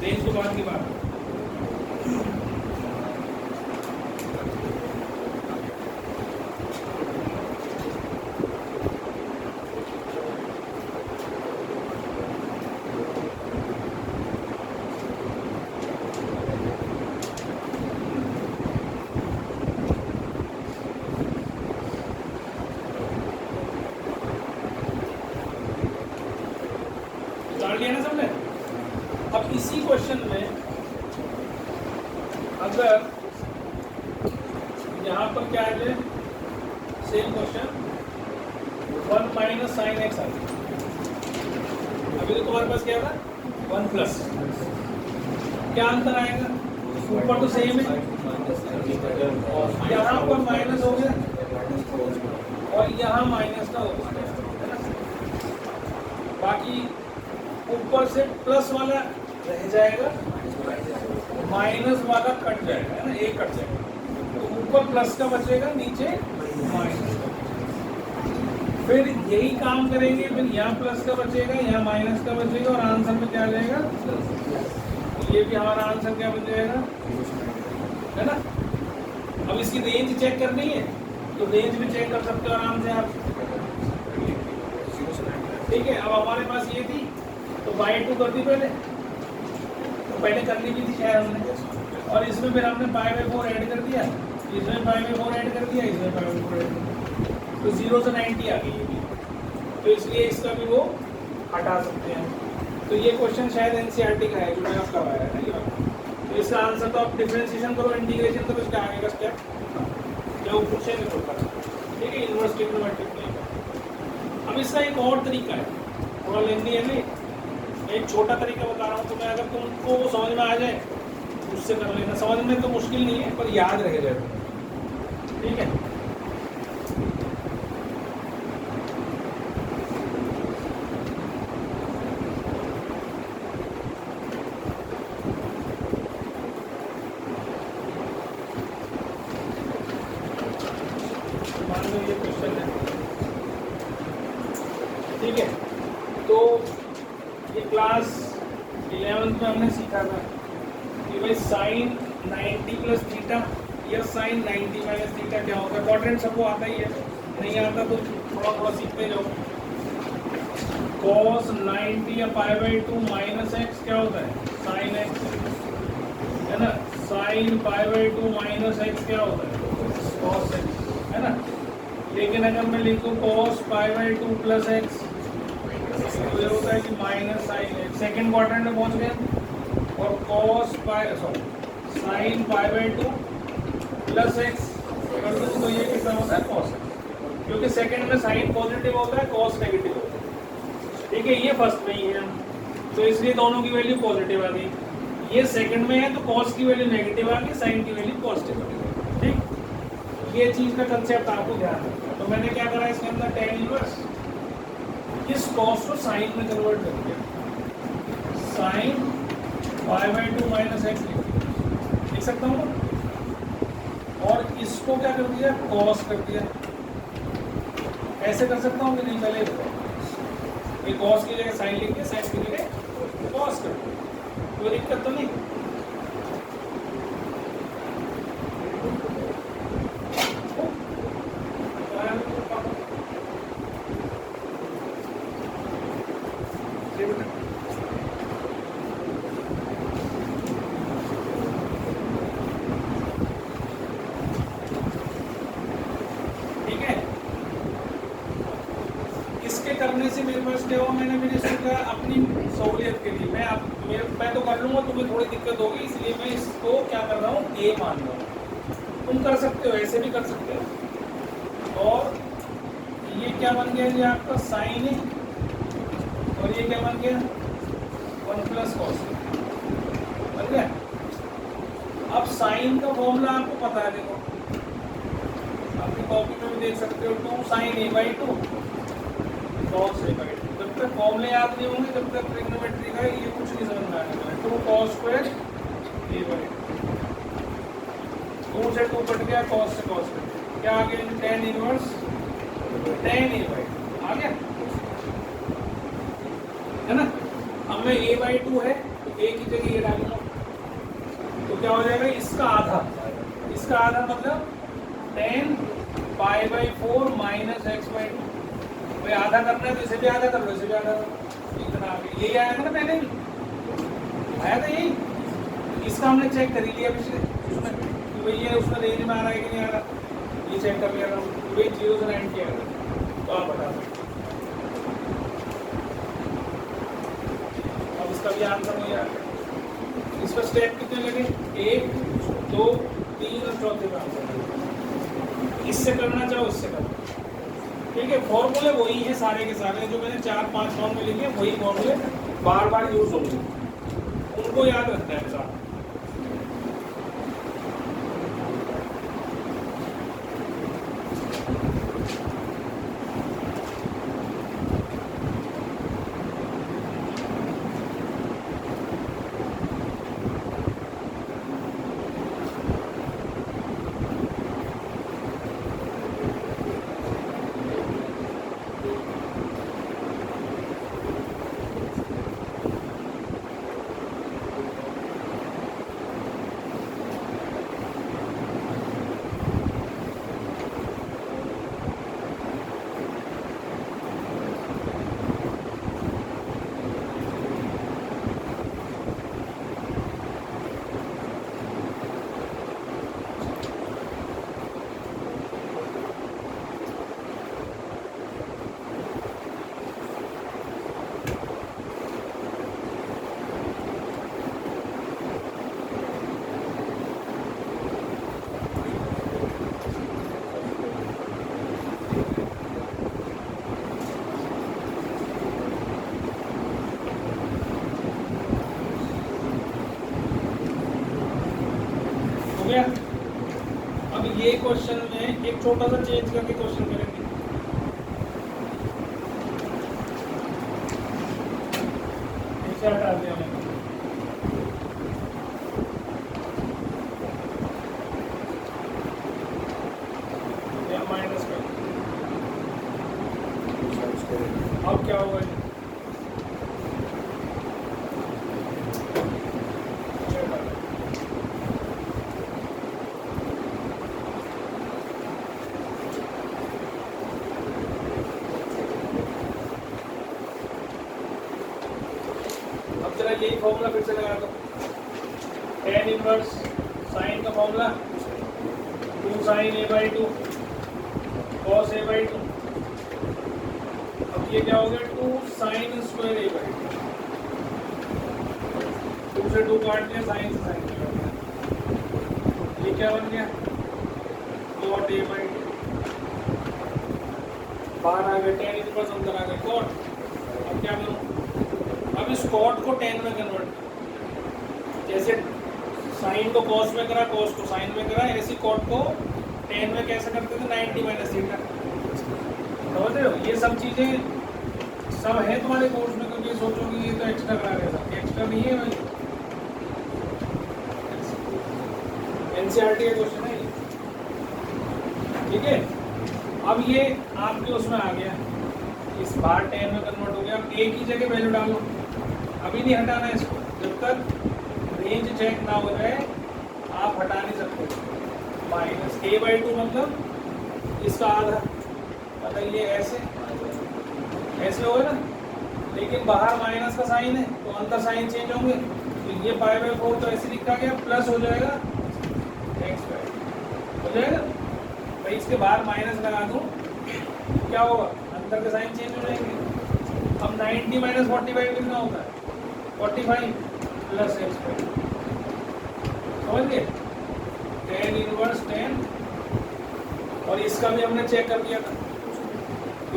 रेंज के बाद की बात है। लिया ना सबने। अब इसी क्वेश्चन में अगर यहाँ पर क्या है, same question 1 minus sine x आ गया। अभी तो तुम्हारे पास क्या था 1 प्लस, क्या अंतर आएगा? ऊपर तो सेम है, यहाँ पर माइनस हो गया और यहाँ माइनस का हो गया। बाकी ऊपर से प्लस वाला रह जाएगा, माइनस वाला कट जाएगा, है ना, एक कट जाएगा, तो ऊपर प्लस का बचेगा, नीचे माइनस का। फिर यही काम करेंगे, फिर यहाँ प्लस का बचेगा, यहाँ माइनस का बचेगा, और आंसर में क्या आ जाएगा, तो ये भी हमारा आंसर क्या बन जाएगा, है ना। अब इसकी रेंज चेक करनी है, तो रेंज भी चेक कर सकते हो आराम से आप, ठीक है। अब हमारे पास ये थी, तो बाई 2 कर दी पहले, तो पहले करनी भी थी शायद हमने, और इसमें फिर हमने π/4 ऐड कर दिया, इसमें π/4 ऐड कर दिया, इसमें π/4 ऐड कर दिया, तो 0 से 90 आ गई ये भी, तो इसलिए इसका भी वो हटा सकते हैं। तो ये क्वेश्चन शायद एनसीईआरटी का है जो मैंने आपका करवाया है ना ये वाला। तो इसका आंसर तो आप डिफरेंशिएशन करो, इंटीग्रेशन करो, इसका आगे का स्टेप क्या वो पूछेंगे तो कर, ठीक है, इनवर्स ट्रिग्नोमेट्रिक नहीं। अब इसका एक और तरीका है, थोड़ा लेंदी है नहीं, एक छोटा तरीका बता रहा हूँ, तो मैं अगर तुमको वो समझ में आ जाए उससे कर लेना, समझ में तो मुश्किल नहीं है पर याद रह जाए, ठीक है। ये क्वेश्चन है, ठीक है। तो ये क्लास 11th में हमने सीखा था कि भाई साइन 90 प्लस थीटा या साइन 90 माइनस थीटा क्या होता है। क्वाड्रेंट सबको आता ही है, नहीं आता तो थोड़ा थोड़ा सीखते जाओ। cos 90 या π/2 माइनस एक्स क्या होता है, साइन एक्स, है ना। साइन π/2 माइनस एक्स क्या होता है, cos एक्स, है ना। लेकिन अगर मैं लिखूँ cos π/2 प्लस एक्स, तो ये होता है कि minus sine x. Second quadrant में पहुंच गए, और cos साइन π/2 प्लस एक्स कर दूँ तो ये कितना होता है, cos एक्स, क्योंकि सेकेंड में साइन पॉजिटिव होता है, cos नेगेटिव होता है, ठीक है। ये फर्स्ट में ही है, तो इसलिए दोनों की वैल्यू पॉजिटिव आ गई। ये सेकंड में है तो cos की वैल्यू नेगेटिव आ गई, साइन की वैल्यू पॉजिटिव आ गई, ठीक। ये चीज का कंसेप्ट आपको ध्यान रखना है। तो मैंने क्या करा इसके अंदर, tan इनवर्स इस cos को साइन में कन्वर्ट कर दिया, साइन π/2 माइनस एक्स लिख सकता हूँ, और इसको क्या कर दिया, cos कर दिया। ऐसे कर सकता हूँ कि नहीं, पहले ये cos की जगह साइन लिख के साइन की जगह cos कर दिया, कोई दिक्कत तो नहीं। ठीक है, इसके करने से मेरे पास क्या हुआ, मैंने सोचा अपनी सहूलियत के लिए मैं तो कर लूंगा, तुम्हें थोड़ी दिक्कत होगी, इसलिए मैं इसको क्या कर रहा हूँ, a मान रहा हूँ। तुम कर सकते हो, ऐसे भी कर सकते हो। और ये क्या बन गया, ये आपका साइन है, और ये क्या बन गया, 1 प्लस कॉस बन गया। अब साइन का फॉर्मूला आपको पता है, देखो आपकी कॉपी में भी देख सकते हो, 2 sin a/2 cos a/2। जब तक फॉर्मूले याद नहीं होंगे तब तक ट्रिग्नोमेट्री का ये कुछ नहीं समझ में आने वाला। 2 cos स्क्वायर a/2, 2 से 2 कट गया, cos से cos कट गया, क्या आ गया, tan इनवर्स tan a/2 आ गया, है ना। अब मैं a/2 है तो a की जगह ये डालूंगा, तो क्या हो जाएगा, इसका आधा मतलब tan π/4 माइनस x/2। भाई आधा करना है तो इसे भी आधा कर लो, इसे भी आधा करो, इतना आ गया। यही आया था ना, पहले भी आया था यही, इसका हमने चेक कर ही लिया पिछले उसमें कि भाई ये उसमें रेंज में आ रहा है कि नहीं आ रहा, ये चेक कर लिया था भाई 0 से 90 आ रहा, तो आप बता दो। अब इसका भी आंसर हो जाएगा। इसका स्टेप कितने लगे, 1 2 3 और चौथे का आंसर। इससे करना चाहो इससे करो, ठीक है। फॉर्मूले वही है सारे के सारे, जो मैंने 4-5 फॉर्मूले लिखे वही फॉर्मूले बार बार यूज होंगे, उनको याद रखना है साथ। गया। अब ये क्वेश्चन में एक छोटा सा चेंज करके क्वेश्चन करेंगे। इसे हटा दिया मैंने। माइनस कर, अब क्या होगा? यही फॉर्मूला फिर से लगा दो। tan इनवर्स साइन का formula 2 sin a/2 cos a/2। अब ये क्या हो गया? 2 sin स्क्वायर a/2। 2 से 2 काट दिया, साइन से साइन काट दिया। ये क्या बन गया? cot a/2। बाहर आ गया tan इनवर्स, अंदर आ गया cot। अब क्या करूं? अब इस cot को tan में कन्वर्ट, जैसे साइन को cos में करा, cos को sin में करा, ऐसी cot को tan में कैसे करते थे? 90 माइनस थीटा। समझ रहे हो? ये सब चीजें सब है तुम्हारे कोर्स में। कभी सोचोगे ये तो एक्स्ट्रा करा रहे हैं, एक्स्ट्रा नहीं है भाई, एनसीईआरटी का क्वेश्चन है ये। ठीक है, अब ये आपके उसमें आ गया, इस बार tan में कन्वर्ट हो गया। अब एक ही जगह वैल्यू डालो, अभी नहीं हटाना है इसको, जब तक रेंज चेक ना हो जाए आप हटा नहीं सकते। माइनस a/2 मतलब इसका आधा, मतलब ये ऐसे ऐसे होगा ना, लेकिन बाहर माइनस का साइन है तो अंदर साइन चेंज होंगे। तो ये π/4 तो ऐसे लिखा गया, प्लस हो जाएगा x² हो जाएगा भाई। इसके बाहर माइनस लगा दूं, क्या होगा? अंदर के साइन चेंज हो जाएंगे। अब 90 माइनस 45 कितना होता है? 45 प्लस x²। समझ गए? tan इनवर्स tan, और इसका भी हमने चेक कर दिया था,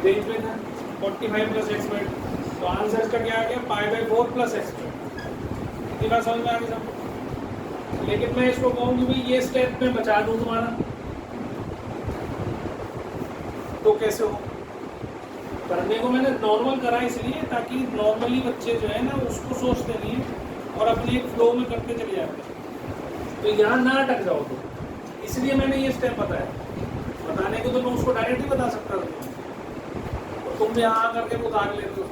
रेंज में था 45 प्लस x²। तो आंसर इसका क्या आ गया? π/4 प्लस x²। इतनी बात समझ में आ गई सब? लेकिन मैं इसको कहूँ कि भाई ये स्टेप में बचा दूं तुम्हारा, तो कैसे हो? करने को मैंने नॉर्मल करा इसलिए, ताकि नॉर्मली बच्चे जो है ना उसको सोचते नहीं है और अपने एक फ्लो में करते चले जाते हैं, तो यहाँ ना अटक जाओ। तो इसलिए मैंने ये स्टेप बताया। बताने को तो मैं उसको डायरेक्ट ही बता सकता था, तो तुम यहाँ आकर के उतार लेते हो,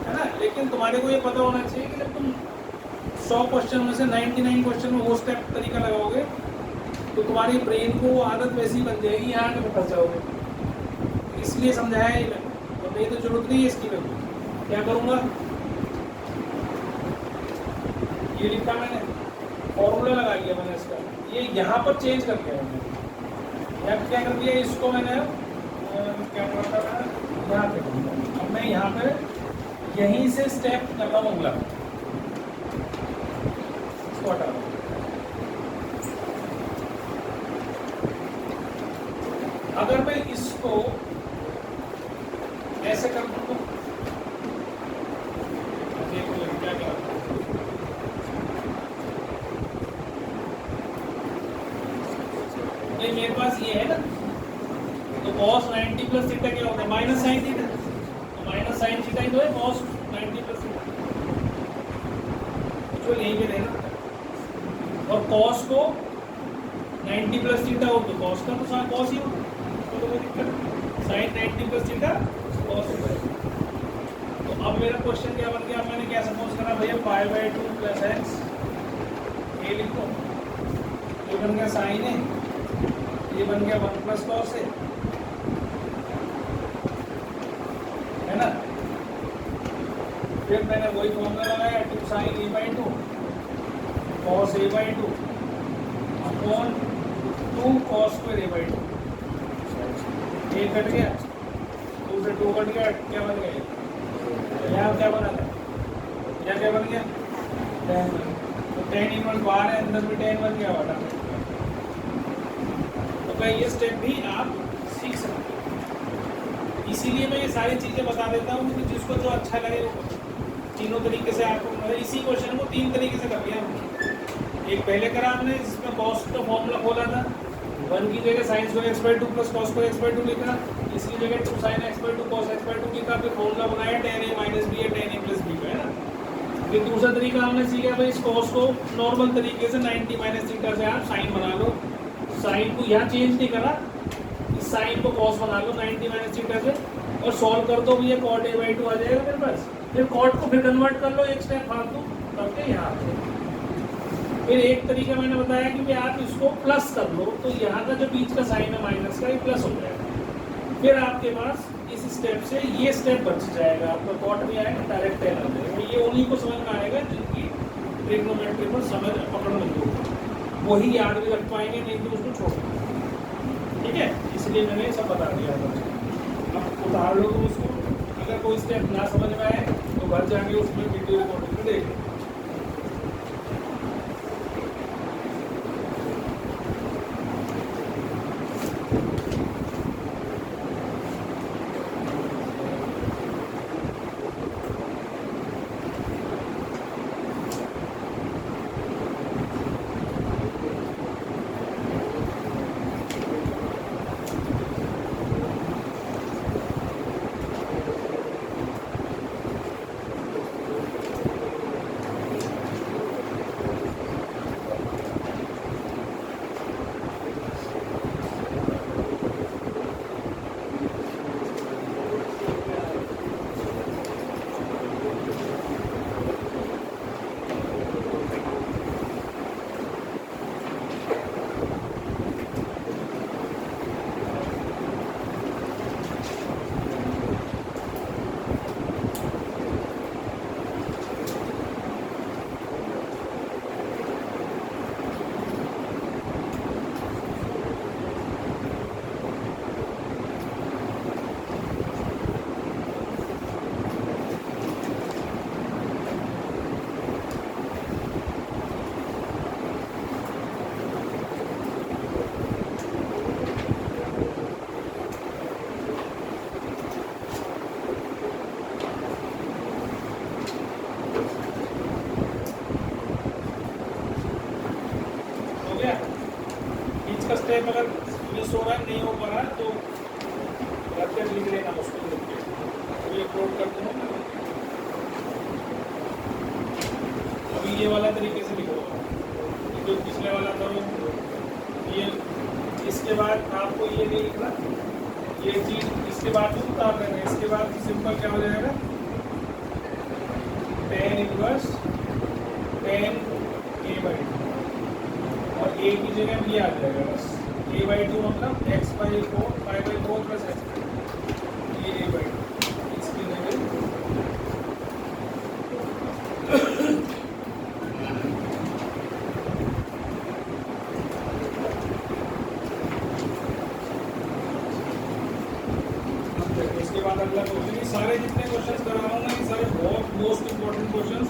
है ना। लेकिन तुम्हारे को ये पता होना चाहिए कि जब तुम 100 क्वेश्चन में से 99 क्वेश्चन में वो स्टेप तरीका लगाओगे तो तुम्हारी ब्रेन को आदत वैसी बन जाएगी, यहाँ आके फंस जाओगे। इसलिए समझाया ही मैंने, तो नहीं तो जरूरत नहीं है इसकी। मैं क्या करूँगा? ये लिखा मैंने, फॉर्मूला लगा लिया मैंने इसका, ये यहाँ पर चेंज कर दिया मैंने। यहाँ क्या कर दिया? इसको मैंने क्या करता था यहाँ पे, अब मैं यहाँ पे यहीं से स्टेप कर रहा हूँ अगला, इसको हटा रहा हूँ। अगर मैं इसको ऐसे कर दूँ तो देखो क्या क्या नहीं, मेरे पास ये है ना, तो cos 90 प्लस थीटा क्या होता है? Minus sine theta. तो माइनस साइन थीटा ही तो है cos 90 प्लस थीटा, जो यहीं पे रहना। और cos को 90 प्लस थीटा हो तो cos का तो cos ही हो, तो कोई दिक्कत। साइन 90 प्लस थीटा cos हो जाएगा। तो अब मेरा क्वेश्चन क्या बन गया? मैंने क्या सपोज करा भैया? π/2 प्लस x, ये लिखो, ये बन गया साइन है, ये बन गया 1 प्लस cos है ना। फिर मैंने वही फॉर्मूला लगाया, 2 sin a/2 cos a/2 upon 2 cos square a/2। ये कट गया, 2 से 2 कट गया, क्या बन गया? यहाँ क्या बना था? यहाँ क्या बन गया? tan। तो tan इनवर्स बाहर है, अंदर भी tan बन गया वाला। तो क्या ये स्टेप भी आप सीख सकते हो। इसीलिए मैं ये सारी चीज़ें बता देता हूँ कि जिसको जो अच्छा लगे वो तीनों तरीके से आपको, मतलब इसी क्वेश्चन को 3 तरीके से कर दिया। एक पहले करा हमने जिसमें कॉस का फॉर्मूला खोला था, 1 की जगह sine square x by two plus cos square x by two लिखा, इसकी जगह 2 sine x by two cos x by two लिखा, फिर फॉर्मूला बनाया tan a माइनस बी है tan a प्लस बी का, है ना। फिर दूसरा तरीका हमने सीखा भाई इस कॉस को नॉर्मल तरीके से 90 माइनस थीटा से आप साइन बना लो, साइन को यहाँ चेंज नहीं करा, इस साइन को कॉस बना लो 90 माइनस थीटा से और सॉल्व कर दो, भैया कॉट a बाई टू आ जाएगा मेरे पास। फिर कॉट को फिर कन्वर्ट कर लो एक स्टेप फालतू करके यहाँ पे। फिर एक तरीका मैंने बताया कि आप इसको प्लस कर लो तो यहाँ का जो बीच का साइन है माइनस का ये प्लस हो जाएगा। फिर आपके पास इस स्टेप से ये स्टेप बच जाएगा, आपका कॉट भी आएगा डायरेक्ट टेन आ जाएगा। ये उन्हीं को समझ में आएगा जिनकी ट्रिग्नोमेट्री पर समझ पकड़ में होगी, वही याद भी रख पाएंगे, नहीं तो उसको छोड़ देंगे। ठीक है, इसलिए मैंने सब बता दिया था। अब उतार लो तुम उसको, अगर कोई स्टेप ना समझ में आए तो घर जाके उसमें वीडियो रिकॉर्डिंग में देख लो। स्टेप अगर मिस हो रहा है, नहीं हो पा रहा है तो रख लिख लेना उसको लिख के, तो ये अपलोड कर दूँगा। अभी ये वाला तरीके से लिखो, जो पिछले वाला करो ये, इसके बाद आपको ये नहीं लिखना, ये चीज़ इसके बाद भी उतार देना। इसके बाद सिंपल क्या हो जाएगा, tan inverse tan a by two, और a की जगह ये आ जाएगा बस a बाई टू, मतलब x by four pi by four plus x, ये a बाई टू, इसकी जगह इसके बाद अगला क्वेश्चन। ये सारे जितने क्वेश्चंस करा रहा हूँ ना, ये सारे बहुत मोस्ट इंपॉर्टेंट क्वेश्चंस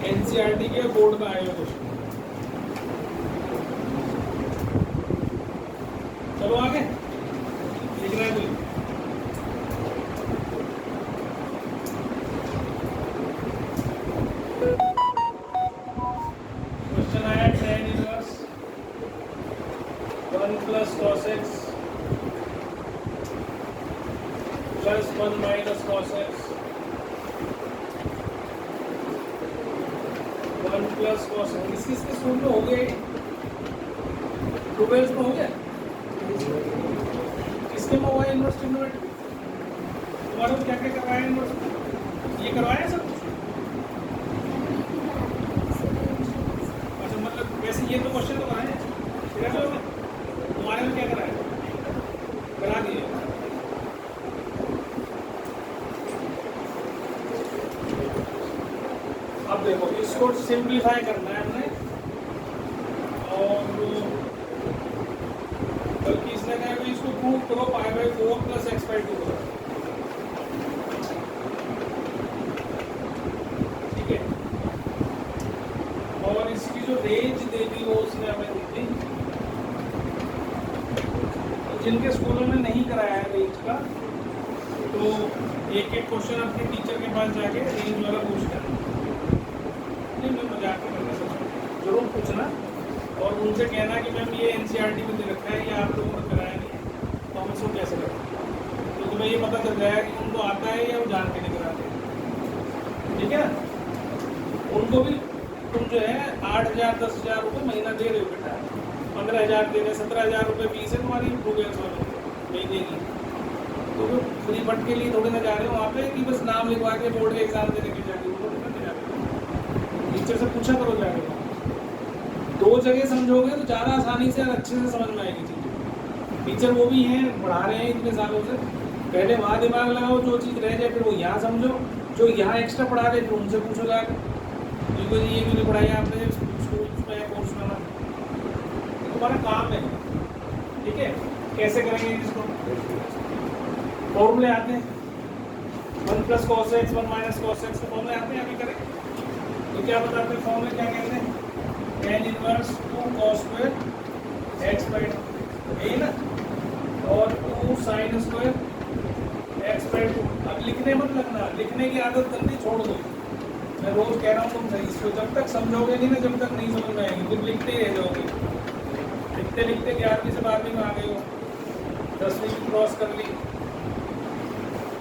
एनसीईआरटी के बोर्ड में आए हुए क्वेश्चन। चलो आगे लिख रहा है कोई, क्वेश्चन आया tan inverse 1 plus cos x plus 1 minus cos x 1 plus cos x। किसके स्कूल में हो गए, 12th में हो गया, किसके में हुआ इनवर्स ट्रिग्नोमेट्री, तुम्हारे को क्या क्या करवाया इनवर्स, ये करवाया सब कुछ। अच्छा, मतलब वैसे ये तो क्वेश्चन तो कराए तुम्हारे में क्या कराया, करा दिए। अब देखो इसको सिंप्लीफाई करना है हमने, और बल्कि इसने कहा कि इसको प्रूव करो pi by four plus x by two करो। ठीक है, और इसकी जो रेंज दे दी वो उसने हमें दी थी। तो जिनके स्कूलों में नहीं कराया है रेंज का, तो एक एक क्वेश्चन अपने टीचर के पास जाके रेंज वाला पूछ लेना। नहीं, मैं मजाक में करना, जरूर पूछना और उनसे कहना कि मैम ये एनसीईआरटी में दे रखा है, ये आप लोगों ने कराया नहीं है, तो हम इसको कैसे करें। तो तुम्हें ये पता चल जाएगा कि उनको आता है या वो जान के नहीं कराते। ठीक है ना, उनको भी तुम जो है 8,000 10,000 रुपये महीना दे रहे हो बेटा, 15,000 दे रहे, 17,000 रुपये फीस है तुम्हारी प्रोग्रेस वाले महीने की। तो फ्री फट के लिए थोड़े ना जा रहे हो वहाँ पे कि बस नाम लिखवा के बोर्ड के एग्जाम देने के जाके, वो थोड़ी ना जा रहे हो। टीचर से पूछा करो जाके, दो जगह समझोगे तो ज़्यादा आसानी से और अच्छे से समझ में आएगी चीज़ें। टीचर वो भी हैं, पढ़ा रहे हैं इतने सालों से, पहले वहाँ दिमाग लगाओ, जो चीज़ रह जाए फिर वो यहाँ समझो, जो यहाँ एक्स्ट्रा पढ़ा रहे फिर उनसे पूछो जाकर, क्योंकि ये क्यों नहीं पढ़ाई आपने स्कूल में कोर्स में, तुम्हारा काम है। ठीक है, कैसे करेंगे इसको, फॉर्मूले आते हैं, 1 + cos x 1 - cos x के फॉर्मूले आते हैं, अभी करें तो क्या बताते हैं फॉर्मूले, क्या कहते हैं, tan inverse 2 cos square x/2, यही ना, और 2 sin स्क्वायर x/2। अब लिखने मत लगना, लिखने की आदत करनी छोड़ दो, मैं रोज कह रहा हूँ तुम सही, इसको जब तक समझोगे नहीं ना, जब तक नहीं समझ में आएगी, फिर लिखते ही रह जाओगे, लिखते लिखते 11वीं से 12वीं में आ गए हो, 10वीं की क्रॉस कर ली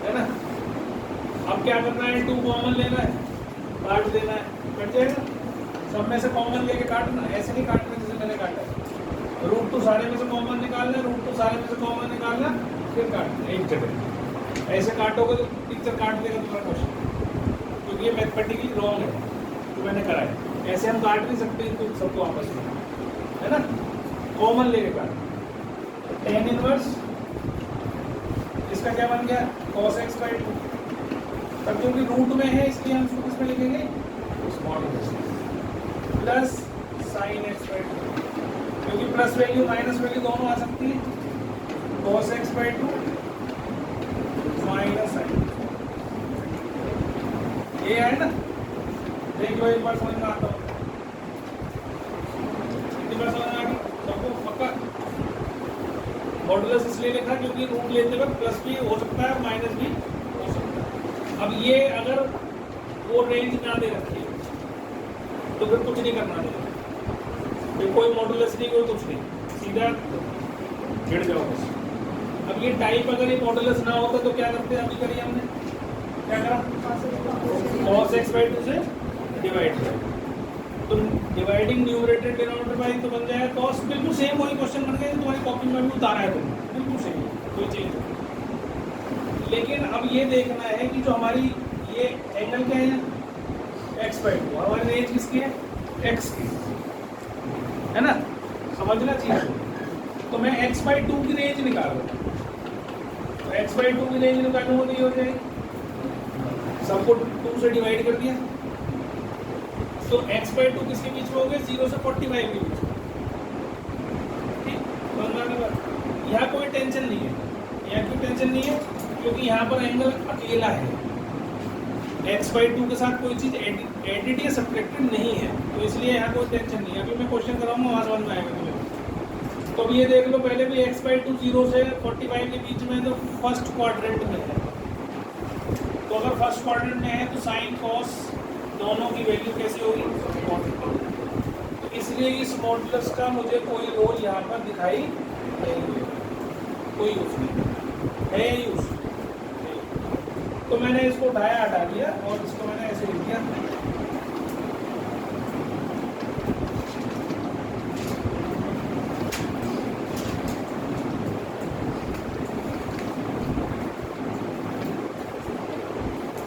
है ना। अब क्या करना है, 2 कॉमन लेना है, काट देना है, कट जाएगा, सब में से कॉमन लेके काटना, ऐसे नहीं काटना जैसे मैंने काटा, √2 सारे में से कॉमन निकालना, √2 सारे में से कॉमन निकालना, फिर काटना एक जगह, ऐसे काटोगे तो टीचर काट देगा तुम्हारा क्वेश्चन, क्योंकि ये मैथमेटिकली रॉन्ग है तो मैंने कराया, ऐसे हम काट नहीं सकते इनको सबको आपस में, है ना, कॉमन लेके काटना। tan इनवर्स इसका क्या बन गया, cos x/2, तब क्योंकि रूट में है इसलिए हम इसको किसमें लिखेंगे, प्लस sin x/2, क्योंकि प्लस वैल्यू माइनस वैल्यू दोनों आ सकती है, cos x/2 माइनस sin, ये है ना, देख लो एक बार समझ में आता हूँ, कितनी बार समझ में आ गई सबको पक्का। मॉडुलस इसलिए लिखा क्योंकि रूट लेते वक्त प्लस भी हो सकता है माइनस भी हो सकता है। अब ये अगर वो रेंज ना दे रखी है तो फिर कुछ नहीं करना चाहिए, फिर कोई मॉडुलस नहीं, कोई कुछ नहीं, सीधा गिर जाओ बस। अब ये टाइप अगर ये मॉडुलस ना होता तो क्या करते, अभी करिए हमने क्या करा, cos x/2 से डिवाइड किया, तो डिवाइडिंग न्यूमरेटर डिनोमिनेटर बाई तो बन जाएगा cos, बिल्कुल सेम वही क्वेश्चन बन गया जो तुम्हारी कॉपी में भी उतारा है तुमने, बिल्कुल सेम, कोई चेंज नहीं। लेकिन अब ये देखना है कि जो हमारी ये एंगल क्या है, x/2, हमारी रेंज किसकी है, x की, है ना, समझना चाहिए। तो मैं x/2 की रेंज निकाल रहा हूँ, तो x/2 की रेंज निकालूंगा तो ये हो जाएगी, सबको 2 से डिवाइड कर दिया, तो x/2 किसके बीच में हो गए, 0 से 45 के बीच में, ठीक, यहाँ कोई टेंशन नहीं है, यहाँ क्यों टेंशन नहीं है, क्योंकि यहाँ पर एंगल अकेला है, x/2 के साथ कोई चीज़ एडिड या सब्ट्रैक्टेड नहीं है, तो इसलिए यहाँ कोई टेंशन नहीं है। अभी मैं क्वेश्चन कराऊंगा वहाँ समझ में आएगा तुम्हें। तो अब ये देख लो, पहले भी x/2 0 से 45 के बीच में, तो फर्स्ट क्वाड्रेंट में है, तो अगर फर्स्ट क्वाड्रेंट में है तो साइन कॉस दोनों की वैल्यू कैसी होगी, तो इसलिए इस मॉडुलस का मुझे कोई रोल यहाँ पर दिखाई नहीं देगा, कोई यूज नहीं है, यूज। तो मैंने इसको उठाया, हटा दिया और इसको मैंने ऐसे लिख दिया,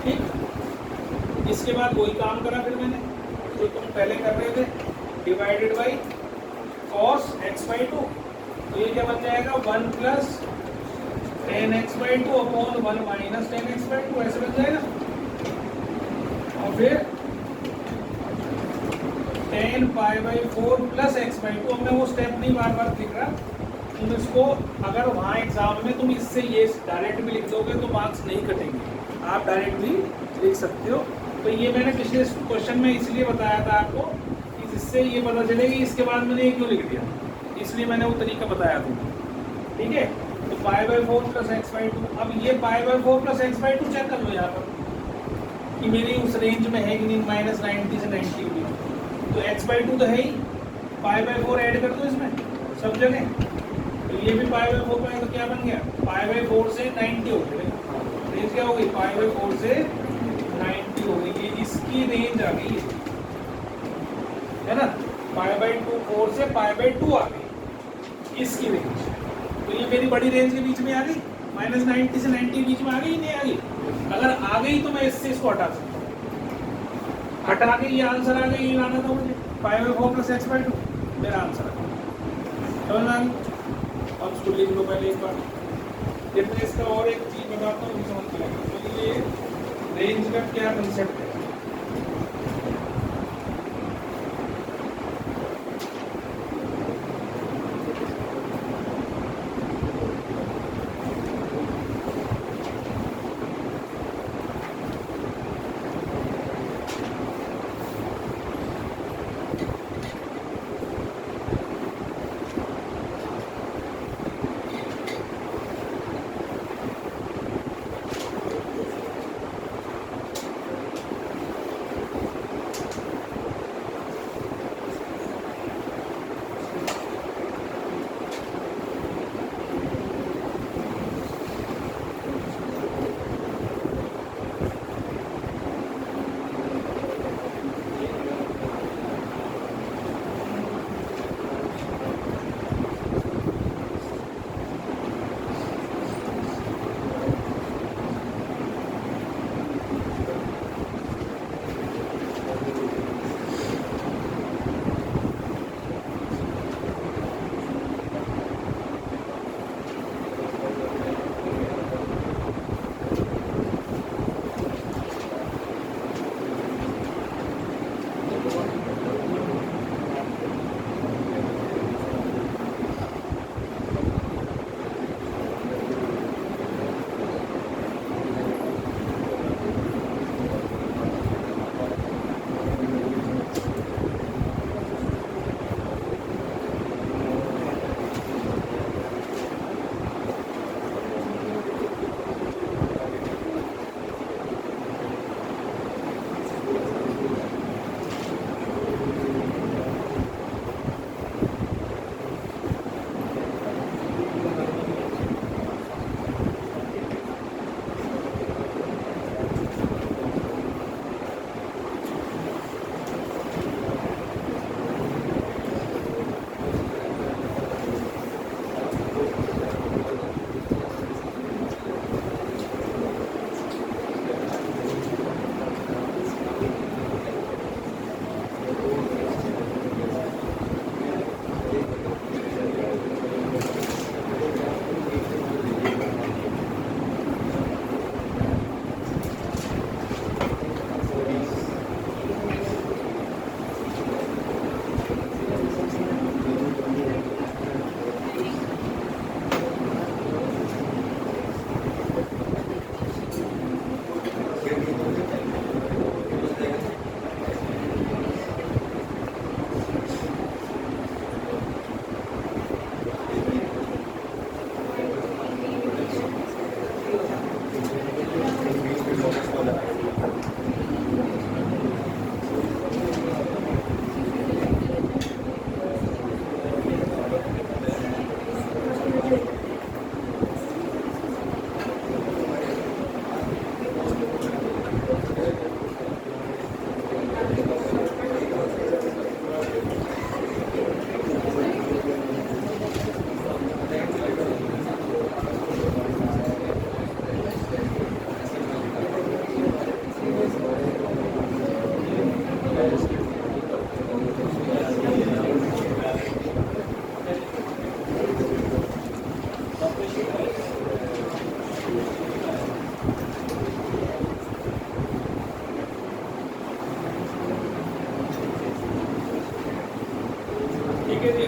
ठीक। इसके बाद वही काम करा फिर मैंने जो तुम पहले कर रहे थे, डिवाइडेड बाई cos x/2, तो ये क्या बन जाएगा, 1 + tan x/2 upon 1 - tan x/2, ऐसे बन जाएगा। और फिर tan π/4 + x/2, अब मैं वो स्टेप नहीं बार बार लिख रहा, तुम इसको अगर वहाँ एग्जाम में तुम इससे ये डायरेक्ट भी लिख दोगे तो मार्क्स नहीं कटेंगे, आप डायरेक्ट भी लिख सकते हो। तो ये मैंने पिछले क्वेश्चन में इसलिए बताया था आपको कि जिससे ये पता चलेगी इसके बाद मैंने ये क्यों लिख दिया, इसलिए मैंने वो तरीका बताया था, ठीक है। तो π/4 + x/2, अब ये π/4 + x/2 चेक कर लो यहाँ पर कि मेरी उस रेंज में है कि नहीं, -90 से 90 के बीच, तो x/2 तो है ही, π/4 ऐड कर दो इसमें सब जगह, तो ये भी π/4 पाए तो क्या बन गया, π/4 से 90 हो गया, रेंज क्या हो गई, π/4 से 90 हो गई, ये इसकी रेंज आ गई है ना, π/2 4 से π/2 आ गई इसकी रेंज, तो ये मेरी बड़ी रेंज के बीच में आ गई, -90 से 90 के बीच में आ गई, नहीं आ गई, अगर आ गई तो मैं इससे इसको हटा सकता हूँ, हटा के ये आंसर आ गई, ये लाना था मुझे π/4 + x/2, मेरा आंसर आ गया, समझ में आ गई। अब इसको लिख लो पहले एक बार, फिर मैं इसका और एक चीज बताता हूँ, समझ में आएगा, तो ये रेंज का क्या कंसेप्ट है।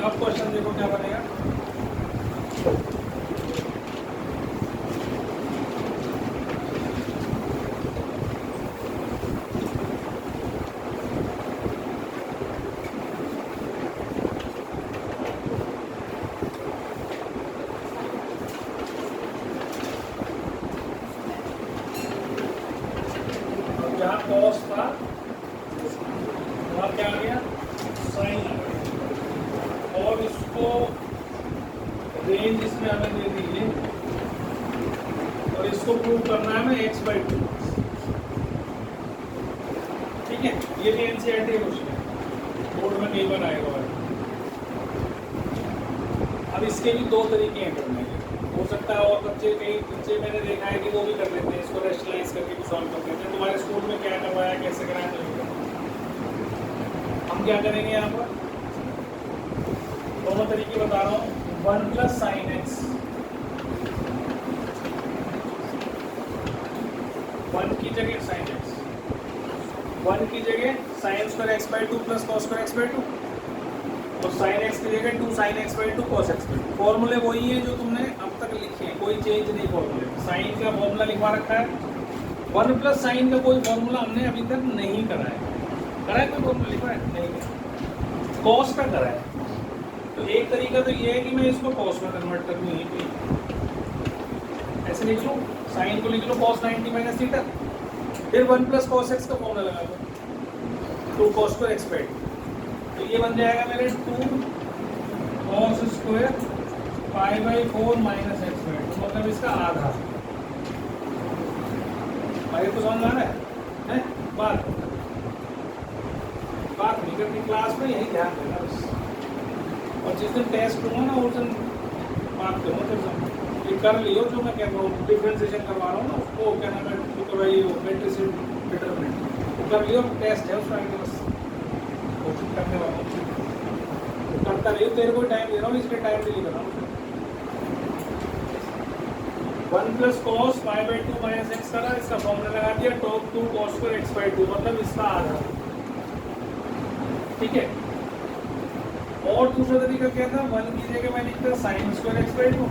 अब क्वेश्चन देखो क्या बनेगा। जहाँ कॉस था वहाँ क्या आ गया में हमें दे दी है और इसको प्रूव करना है हमें x/2। ठीक है, ये भी एनसीईआरटी क्वेश्चन है, बोर्ड में कई बार आएगा। अब इसके भी दो तरीके हैं करने के, हो सकता है और बच्चे मैंने देखा है कि वो भी कर लेते हैं, इसको रेशनलाइज करके भी सॉल्व कर लेते हैं। तुम्हारे स्कूल में क्या करवाया, कैसे कराया, तो हम क्या करेंगे यहाँ पर दोनों तरीके बता रहा हूँ। 1 + sin x, 1 की जगह sin x, 1 की जगह sin² x/2 + cos² x/2 और sin x की जगह 2 sin x/2 cos x/2। फॉर्मूले वही है जो तुमने अब तक लिखे हैं, कोई चेंज नहीं फॉर्मूले। साइन का फॉर्मूला लिखवा रखा है, 1 + sin का कोई फॉर्मूला हमने अभी तक नहीं कराया। कराया कोई फॉर्मूला लिखा है? नहीं। कॉस का कराया। तो एक तरीका तो ये है कि मैं इसको कॉस में कन्वर्ट कर दूँ, ऐसे लिख लूँ, साइन को लिख लो cos 90 - थीटा, फिर 1 + cos x का फॉर्मूला लगा दो, 2 cos² x/2। तो ये बन जाएगा मेरे 2 cos² π/4 - x/2, मतलब इसका आधा। भाई को समझ आ रहा है? बात नहीं करनी क्लास में, यही ध्यान देना बस। और जिस दिन टेस्ट लूँगा ना उस दिन बात करूँगा, फिर ये कर लियो जो मैं कह रहा हूँ, डिफ्रेंसिएशन करवा रहा हूँ ना, उसको क्या नाम है, तो भाई वो मेट्रिक डिटरमिनेंट वो कर लियो, टेस्ट है उसका आगे, बस कोशिश करने वाला हूँ, करता रहिए। तेरे को टाइम दे रहा हूँ, इसलिए टाइम नहीं कर रहा हूँ। 1 + cos π/2 - x करा, इसका फॉर्मूला लगा दिया, 2 cos² x/2, मतलब इसका आधा। ठीक है, और दूसरा तरीका क्या था, 1 की जगह मैं लिखता sin² x/2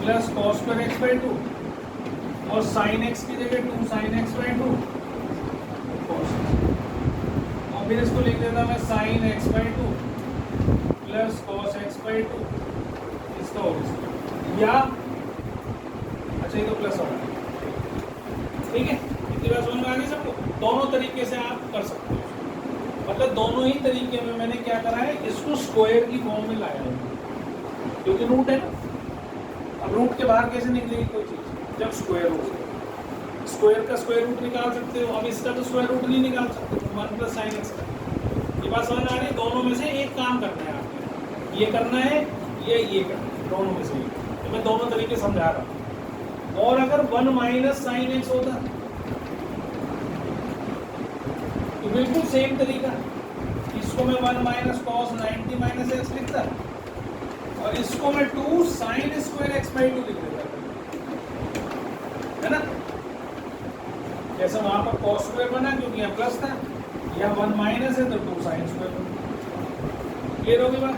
+ cos² x/2 और sin x की जगह 2 sin x/2 cos, और फिर इसको लिख देता मैं sin x/2 + cos x/2 इसका होगा, या अच्छा ये तो प्लस होगा। ठीक है, इतनी बात समझ में आ गई सबको? दोनों तरीके से आप कर सकते हो, मतलब दोनों ही तरीके में मैंने क्या करा है, इसको स्क्वायर की फॉर्म में लाया है, क्योंकि रूट है ना। अब रूट के बाहर कैसे निकलेगी कोई चीज, जब स्क्वायर हो, स्क्वायर का स्क्वायर रूट निकाल सकते हो। अब इसका तो स्क्वायर रूट नहीं निकाल सकते, 1 + sin x का। ये बात समझ आ रही है? दोनों में से एक काम करना है आपको, ये करना है या ये करना है, दोनों में से एक। तो मैं दोनों तरीके समझा रहा हूँ। और अगर 1 - sin x होता तो बिल्कुल सेम तरीका, इसको मैं 1 - cos 90 - x लिखता और इसको मैं 2 sin² x/2 लिख देता, है ना। जैसे वहां पर cos² बना क्योंकि यहाँ प्लस था, यहाँ 1 - है तो 2 sin²। क्लियर होगी बात,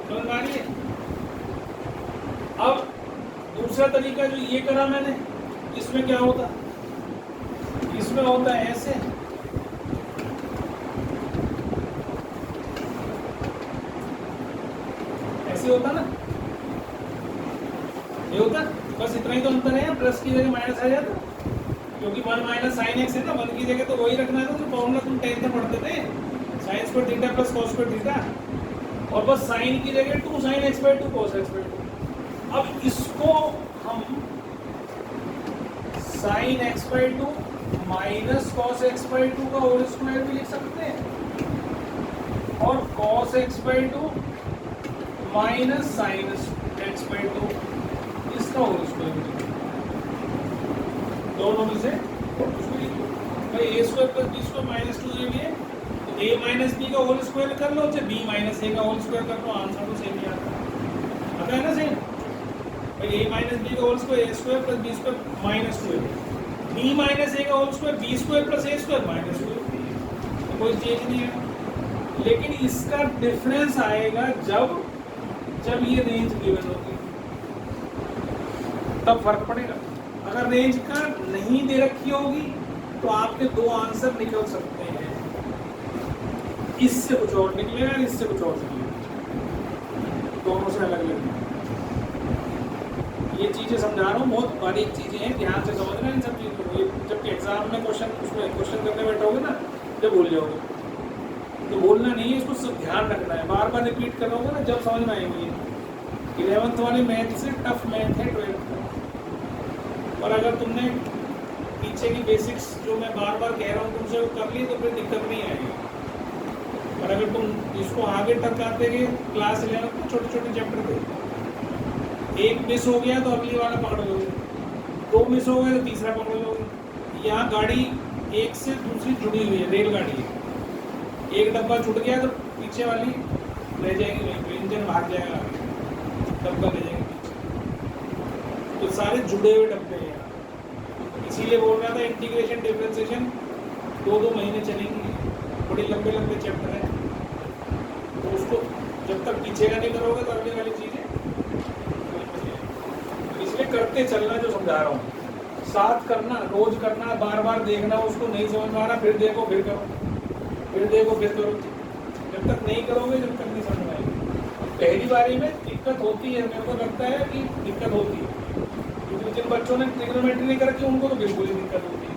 समझ आ रही है? अब दूसरा तरीका जो ये करा मैंने, इसमें क्या होता, इसमें होता है ऐसे, ऐसे होता ना, ये होता, बस इतना ही तो अंतर है, प्लस की जगह माइनस आ जाता, क्योंकि 1 - sin x है ना, 1 की जगह तो वही रखना है, तो फॉर्मूला तुम 10th में पढ़ते थे, sin² थीटा + cos² थीटा, और बस साइन की जगह 2 sin x/2 cos x/2। अब इसको हम sin x/2 - cos x/2 का होल स्क्वायर भी लिख सकते हैं, और cos x/2 - sin x/2 इसका होल स्क्वायर भी लिख सकते हैं। दोनों में से उसको लिखो भाई, a² + b² - 2 ये है, तो a - b का होल स्क्वायर कर लो, चाहे b - a का होल स्क्वायर कर लो, आंसर तो सेम ही आता है ना सेम। a - b का whole square a² + b² - 2 b - a का होल स्क्वायर b² + a² - 2, तो कोई चेंज नहीं है। लेकिन इसका डिफरेंस आएगा जब ये रेंज गिवन होगी, तब फर्क पड़ेगा। अगर रेंज का नहीं दे रखी होगी तो आपके दो आंसर निकल सकते हैं, इससे कुछ और निकलेगा, इससे कुछ और निकलेगा, दोनों से अलग अलग। ये चीजें समझा रहा हूँ, बहुत बारीक चीजें हैं, ध्यान से समझना इन सब चीजों को। जब एग्जाम में क्वेश्चन करने बैठोगे ना, जब भूल जाओगे तो बोलना नहीं है, इसको सब ध्यान रखना है, बार बार रिपीट करोगे ना, जब समझ में आएंगी। 11th वाले मैथ से टफ मैथ है 12th का। और अगर तुमने पीछे की बेसिक्स जो मैं बार बार कह रहा हूँ तुमसे वो कर ली तो फिर दिक्कत नहीं आएगी। और अगर तुम इसको आगे टरकाते गए क्लास 11 में छोटे छोटे चैप्टर थे, एक मिस हो गया तो अगली वाला पकड़ लोगे, 2 मिस हो गए तो तीसरा पकड़ लोगे। यहाँ गाड़ी एक से दूसरी जुड़ी हुई है, रेलगाड़ी है, एक डब्बा छूट गया तो पीछे वाली रह जाएगी वहीं पे, इंजन भाग जाएगा आगे, डब्बा ले जाएंगे पीछे। तो सारे जुड़े हुए डब्बे हैं यहाँ, इसीलिए बोल रहा था इंटीग्रेशन डिफरेंशिएशन 2-2 महीने चलेंगी, बड़े लंबे लंबे चैप्टर हैं। तो उसको जब तक पीछे का नहीं करोगे तो अगली वाली चीज़ें इसलिए करते चलना, जो समझा रहा हूँ साथ करना, रोज करना, बार बार देखना, उसको नहीं समझ में आ रहा फिर देखो फिर करो, फिर देखो फिर करो। जब तक नहीं करोगे जब तक नहीं समझ में आएगी। पहली बारी में दिक्कत होती है, मेरे को लगता है कि दिक्कत होती है, क्योंकि जिन बच्चों ने ट्रिग्नोमेट्री नहीं कर रखी उनको तो बिल्कुल ही दिक्कत होती है,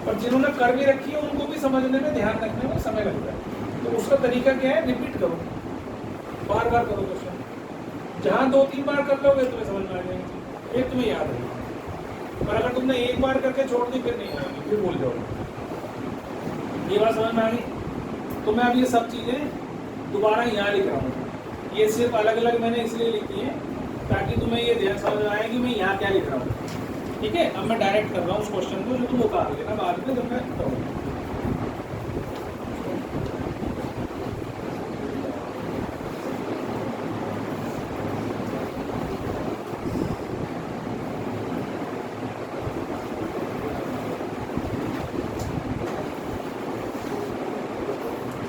पर जिन्होंने कर भी रखी है उनको भी समझने में, ध्यान रखने में समय लगता है। तो उसका तरीका क्या है, रिपीट करो, बार बार करो क्वेश्चन। जहाँ 2-3 बार कर लोगे तुम्हें समझ में आ जाएगी, फिर तुम्हें याद रहेगी। पर अगर तुमने एक बार करके छोड़ दी फिर नहीं आएगी, फिर भूल जाओगे। ये बात समझ में आ गई? तो मैं अब ये सब चीज़ें दोबारा यहाँ लिख रहा हूँ, ये सिर्फ अलग अलग मैंने इसलिए लिखी है ताकि तुम्हें ये ध्यान समझ में आए कि मैं यहाँ क्या लिख रहा हूँ। ठीक है, अब मैं डायरेक्ट कर रहा हूँ उस क्वेश्चन को जो तुम उतार लेना बाद में जब मैं करूँगा।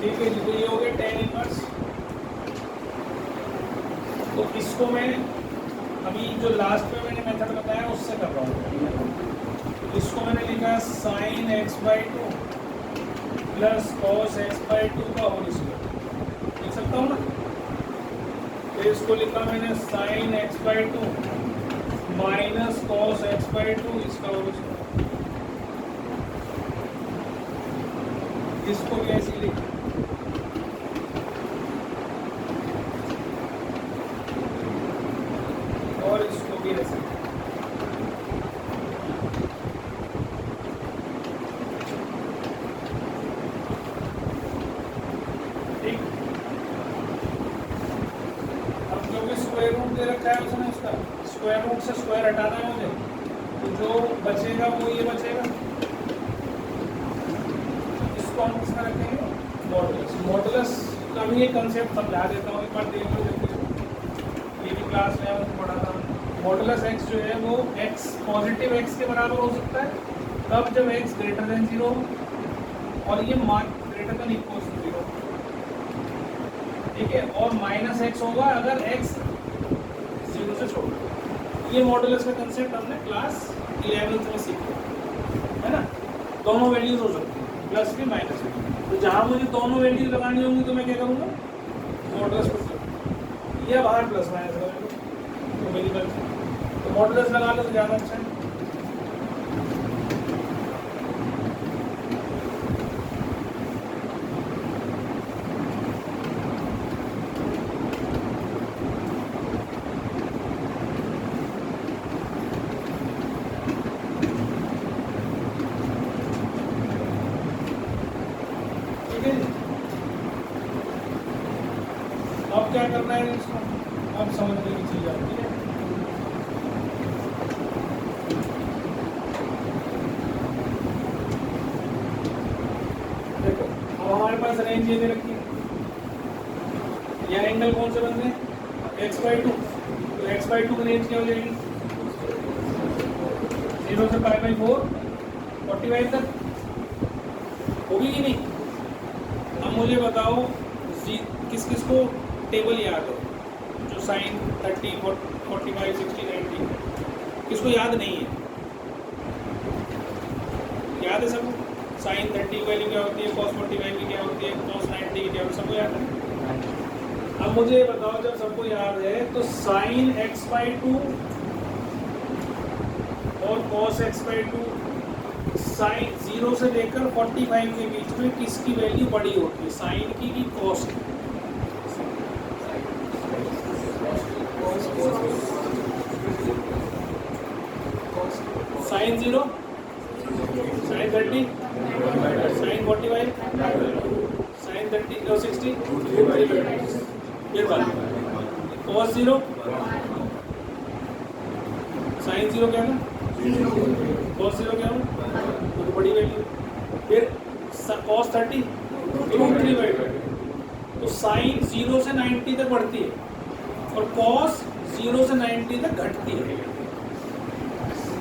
ठीक है जी, तो ये हो गया tan इनवर्स। तो इसको मैं अभी जो लास्ट में मैंने मेथड बताया उससे कर रहा हूँ। इसको मैंने लिखा sin x/2 plus cos x/2 का होल स्क्वायर, लिख सकता हूँ ना। फिर इसको लिखा मैंने sin x/2 minus cos x/2 इसका होल स्क्वायर, इसको भी ऐसे लिखा। और इसको भी ऐसे। ठीक, अब क्योंकि स्क्वायर रूट दे रखा है उसने, उसका स्क्वायर रूट से स्क्वायर हटाना है मुझे, तो जो बचेगा वो ये बचेगा। इसको हम किसका रखेंगे, मॉडुलस। मॉडुलस का भी एक कंसेप्ट समझा देता हूँ, एक बार देख लो, ये भी क्लास 11 में पढ़ा था। मॉडुलस एक्स जो है वो एक्स पॉजिटिव एक्स के बराबर हो सकता है तब जब एक्स ग्रेटर देन 0 और ये ग्रेटर देन इक्वल टू 0। ठीक है, और माइनस एक्स होगा अगर एक्स 0 से छोटा। ये मॉडुलस का कंसेप्ट हमने क्लास 11th में सीखा है ना। दोनों वैल्यूज हो सकती है, प्लस भी माइनस भी। तो जहाँ मुझे दोनों वैल्यूज लगानी होंगी तो मैं क्या करूँगा, मॉडुलस को या बाहर प्लस माइनस करूँगा, तो मेरी गलती। तो मॉडुलस लगा लो तो ज़्यादा अच्छा है। ठीक है, अब क्या करना है इसको, अब समझने की चीज़ आती है। देखो अब हमारे पास रेंज ये दे रखी है, यह एंगल कौन से बन रहे हैं, x/2। तो x/2 की रेंज क्या हो जाएगी, 0 से π/4 45 तक होगी कि नहीं। अब मुझे बताओ किस किस को टेबल याद है, जो साइन 30 45 60 90 किसको याद नहीं है, याद है सबको। साइन 30 की वैल्यू क्या होती है, cos 45 की क्या होती है, cos 90 की क्या होती है, सबको याद है। अब मुझे बताओ जब सबको याद है तो साइन x/2 और cos x/2 साइन 0 से लेकर 45 के बीच में किसकी वैल्यू बड़ी होती है, साइन की कि कॉस की। साइन 0, साइन 30, साइन 45, साइन 30 और 60, फिर cos 0, साइन 0 क्या है, cos 0 क्या है, तो बड़ी वैल्यू, फिर cos 30 √3/2। तो साइन 0 से 90 तक बढ़ती है और cos 0 से 90 तक घटती है।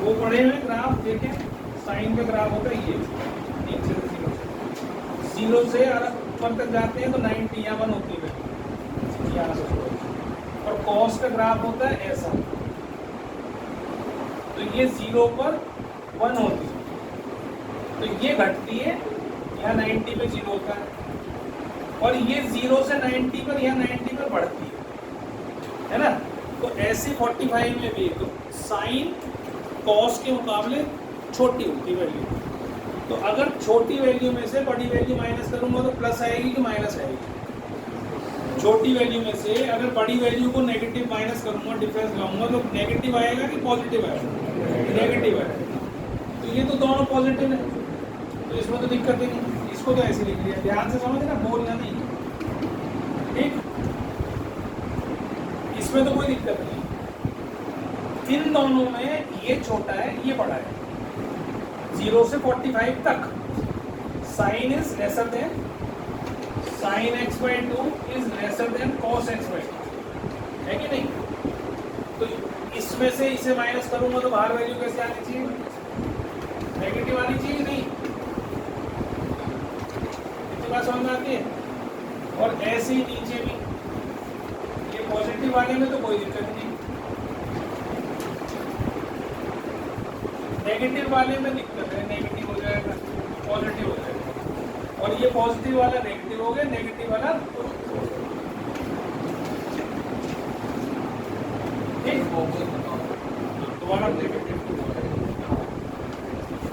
वो पढ़े हुए ग्राफ देखें, साइन का ग्राफ होता है ये, 1 से 0 से ऊपर तक जाते हैं तो 90 यहाँ 1 होती है यहाँ से, और cos का ग्राफ होता है ऐसा, तो ये 0 पर 1 होती है, तो ये घटती है, यहाँ 90 पे 0 होता है, और ये 0 से 90 पर यहाँ 90 पर बढ़ती है ना। तो ऐसे 45 में भी तो साइन कॉस के मुकाबले छोटी होती वैल्यू, तो अगर छोटी वैल्यू में से बड़ी वैल्यू माइनस करूंगा तो प्लस आएगी कि माइनस आएगी। छोटी वैल्यू में से अगर बड़ी वैल्यू को नेगेटिव माइनस करूंगा, डिफरेंस लाऊंगा तो नेगेटिव आएगा कि पॉजिटिव आएगा, नेगेटिव आएगा। तो ये तो दोनों पॉजिटिव है, तो इसमें तो दिक्कत ही नहीं, इसको तो ऐसे लिख लिया, ध्यान से समझना, बोलना नहीं, ठीक। इसमें तो कोई दिक्कत नहीं, इन दोनों में ये छोटा है ये बड़ा है, 0 से 45 तक sine is lesser than sine x/2 is lesser than cos x/2, है कि नहीं। तो इसमें से इसे माइनस करूंगा तो बाहर वैल्यू कैसे आनी चाहिए, नेगेटिव आनी चाहिए, नहीं, इतनी बात समझ में आती है। और ऐसे ही नीचे भी ये पॉजिटिव वाले में तो कोई दिक्कत नहीं, नेगेटिव वाले में दिक्कत है, नेगेटिव हो जाएगा पॉजिटिव हो जाएगा, और ये पॉजिटिव वाला नेगेटिव हो गया, नेगेटिव वाला दोबारा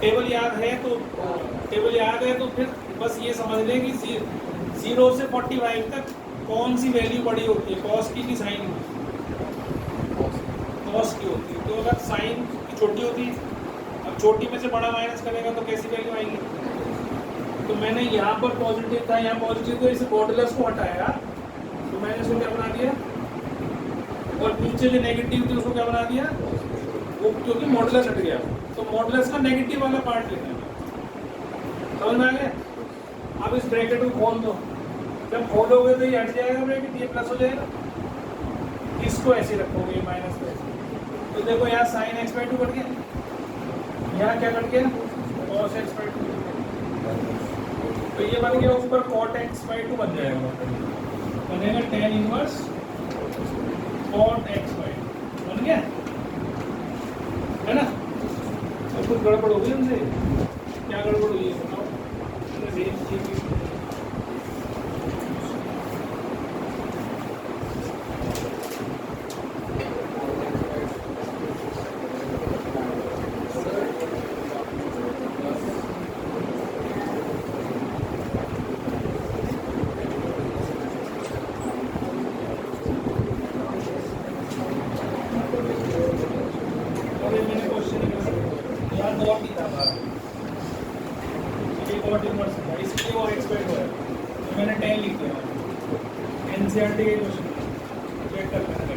टेबल याद है तो फिर बस ये समझ लें कि 0 से 45 तक कौन सी वैल्यू बड़ी होती है, कॉस की साइन की, कॉस की होती है। तो अगर साइन की छोटी होती है, अब छोटी में से बड़ा माइनस करेगा तो कैसी वैल्यू आएगी। तो मैंने यहाँ पर पॉजिटिव था, यहाँ पॉजिटिव, तो इस मॉडुलस को हटाया, तो मैंने इसको क्या बना दिया, और नीचे जो नेगेटिव थी उसको क्या बना दिया, वो क्योंकि मॉडुलस हट गया, तो मॉडुलस का नेगेटिव वाला पार्ट लेना है, समझ में आ गया। अब इस ब्रैकेट को खोल दो, जब खोलोगे तो ये हट जाएगा ब्रैकेट, ये प्लस हो जाएगा, इसको ऐसे रखोगे माइनस पे, तो देखो यहाँ साइन x/2 कट गया, यहाँ क्या कट गया, cos x/2, तो ये बन गया ऊपर cot x/2 बन जाएगा, बनेगा tan इनवर्स cot x/2 बन गया, है ना। तो कुछ गड़बड़ होगी हमसे, क्या गड़बड़ हुई है बताओ, इसलिए वो एक्सपेक्ट हो रहा है, तो मैंने 10 लिख दिया, एनसीईआरटी के क्वेश्चन चेक कर लेना,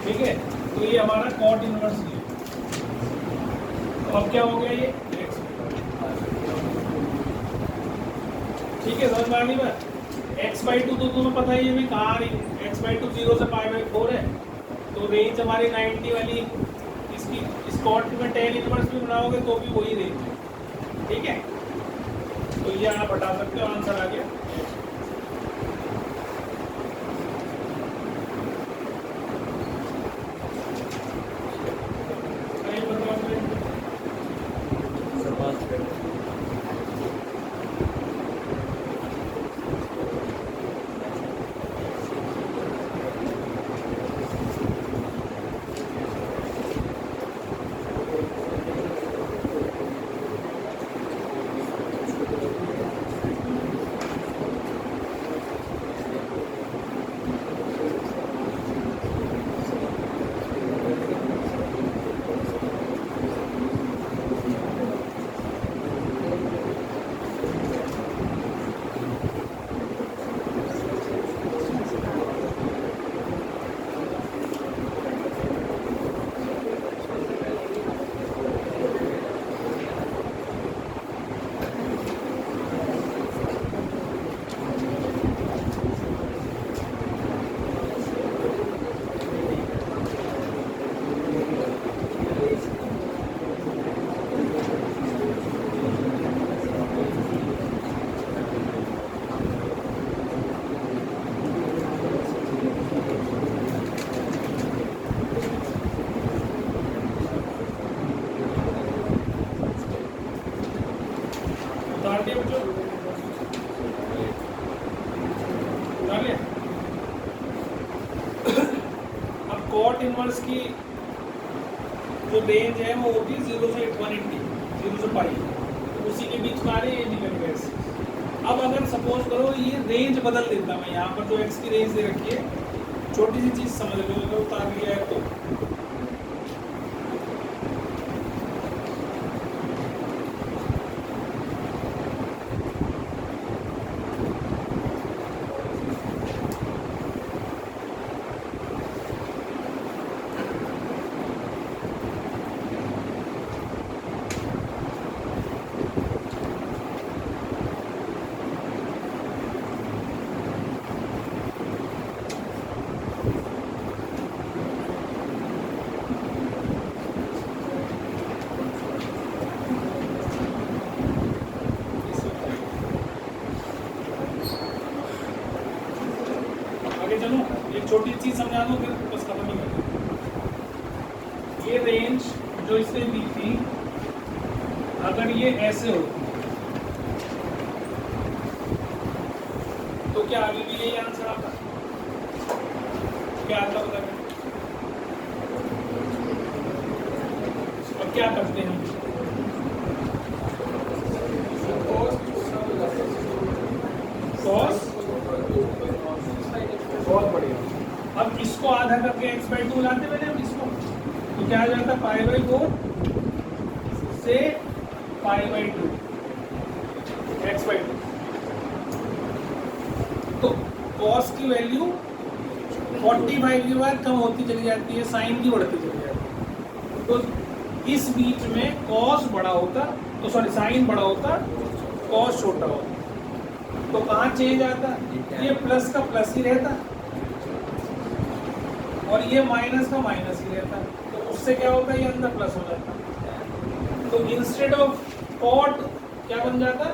ठीक है। तो ये हमारा कॉट इनवर्स है, तो अब क्या हो गया ये x, ठीक है, समझ में आ गई बात। x/2 तो तुम्हें पता ही है भी कहाँ आ रही, x/2 0 से π/4 है, तो रेंज हमारी 90 वाली, इसकी इस कॉट में 10 इनवर्स भी बनाओगे तो भी वही रेंज है, ठीक है। तो ये आप हटा सकते हो, आंसर आ गया। बना लिया। अब कॉट इनवर्स की जो रेंज है वो होती है 0 से 180, 0 से पाई, उसी के बीच में आ रही है निकल। अब अगर सपोज करो ये रेंज बदल देता मैं, यहाँ पर जो एक्स की रेंज दे रखी है, छोटी सी चीज समझ लो, अगर उतार लिया है तो चलो एक छोटी चीज समझा दो फिर बस खत्म ही कर दो। ये रेंज जो इसने दी थी, अगर ये ऐसे होती तो क्या अभी भी यही आंसर आता? क्या आता बता? अब क्या करते हैं? कॉस, बहुत बढ़िया। अब इसको आधा करके एक्स बाई टू लाते मैंने, अब इसको तो क्या आ जाता? पाई बाई 4 से पाई बाई 2 एक्स बाई 2। तो कॉस की वैल्यू 45 के बाद कम होती चली जाती है, साइन की बढ़ती चली जाती है। तो इस बीच में कॉस बड़ा होता, तो सॉरी साइन बड़ा होता, कॉस छोटा होता। तो कहाँ चेंज आता? ये प्लस का प्लस ही रहता और ये माइनस का माइनस ही रहता। तो उससे क्या होता है? ये अंदर प्लस हो जाता। तो इंस्टेड ऑफ कॉट क्या बन जाता?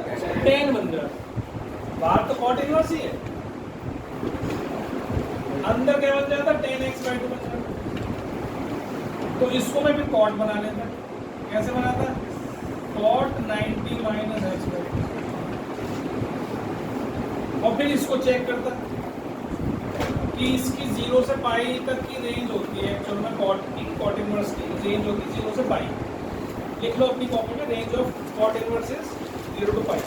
टेन बन जाता। बाहर तो कॉट इनवर्स ही है, अंदर क्या बन जाता? 10x/2 बन जाता। तो इसको मैं फिर कॉट बना लेता। कैसे बनाता? कॉट 90 माइनस x/2 और फिर इसको चेक करता कि इसकी 0 से पाई तक की रेंज होती है। एक्चुअल में कॉट इनवर्स की रेंज होती है 0 से पाई। लिख लो अपनी कॉपी में, range of cot inverse is 0 to pi.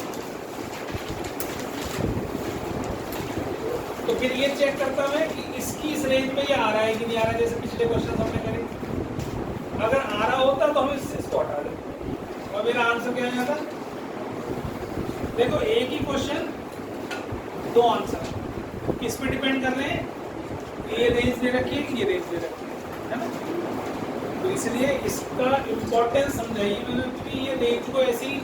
तो फिर ये चेक करता मैं कि इसकी इस रेंज में ये आ रहा है कि नहीं आ रहा है, जैसे पिछले क्वेश्चन हमने करे। अगर आ रहा होता तो हम इसको हटा देते और मेरा आंसर क्या आ जाता? देखो एक ही क्वेश्चन, दो आंसर, किस पे डिपेंड कर रहे हैं? ये रेंज दे रखी है कि ये रेंज दे रखी है ना? तो इसलिए इसका इम्पोर्टेंस समझाइए मैंने कि ये रेंज को ऐसे ही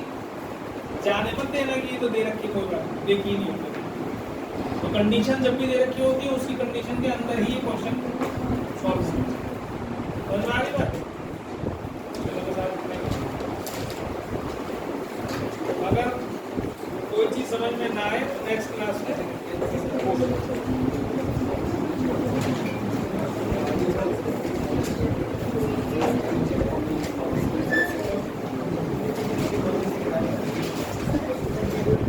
जाने मत देना कि ये तो दे रखी, कोई बात देखी नहीं होती। तो कंडीशन जब भी दे रखी होती है उसकी कंडीशन के अंदर ही क्वेश्चन सॉल्व समझ में आ रही बात? अगर कोई चीज समझ में ना आए तो नेक्स्ट क्लास में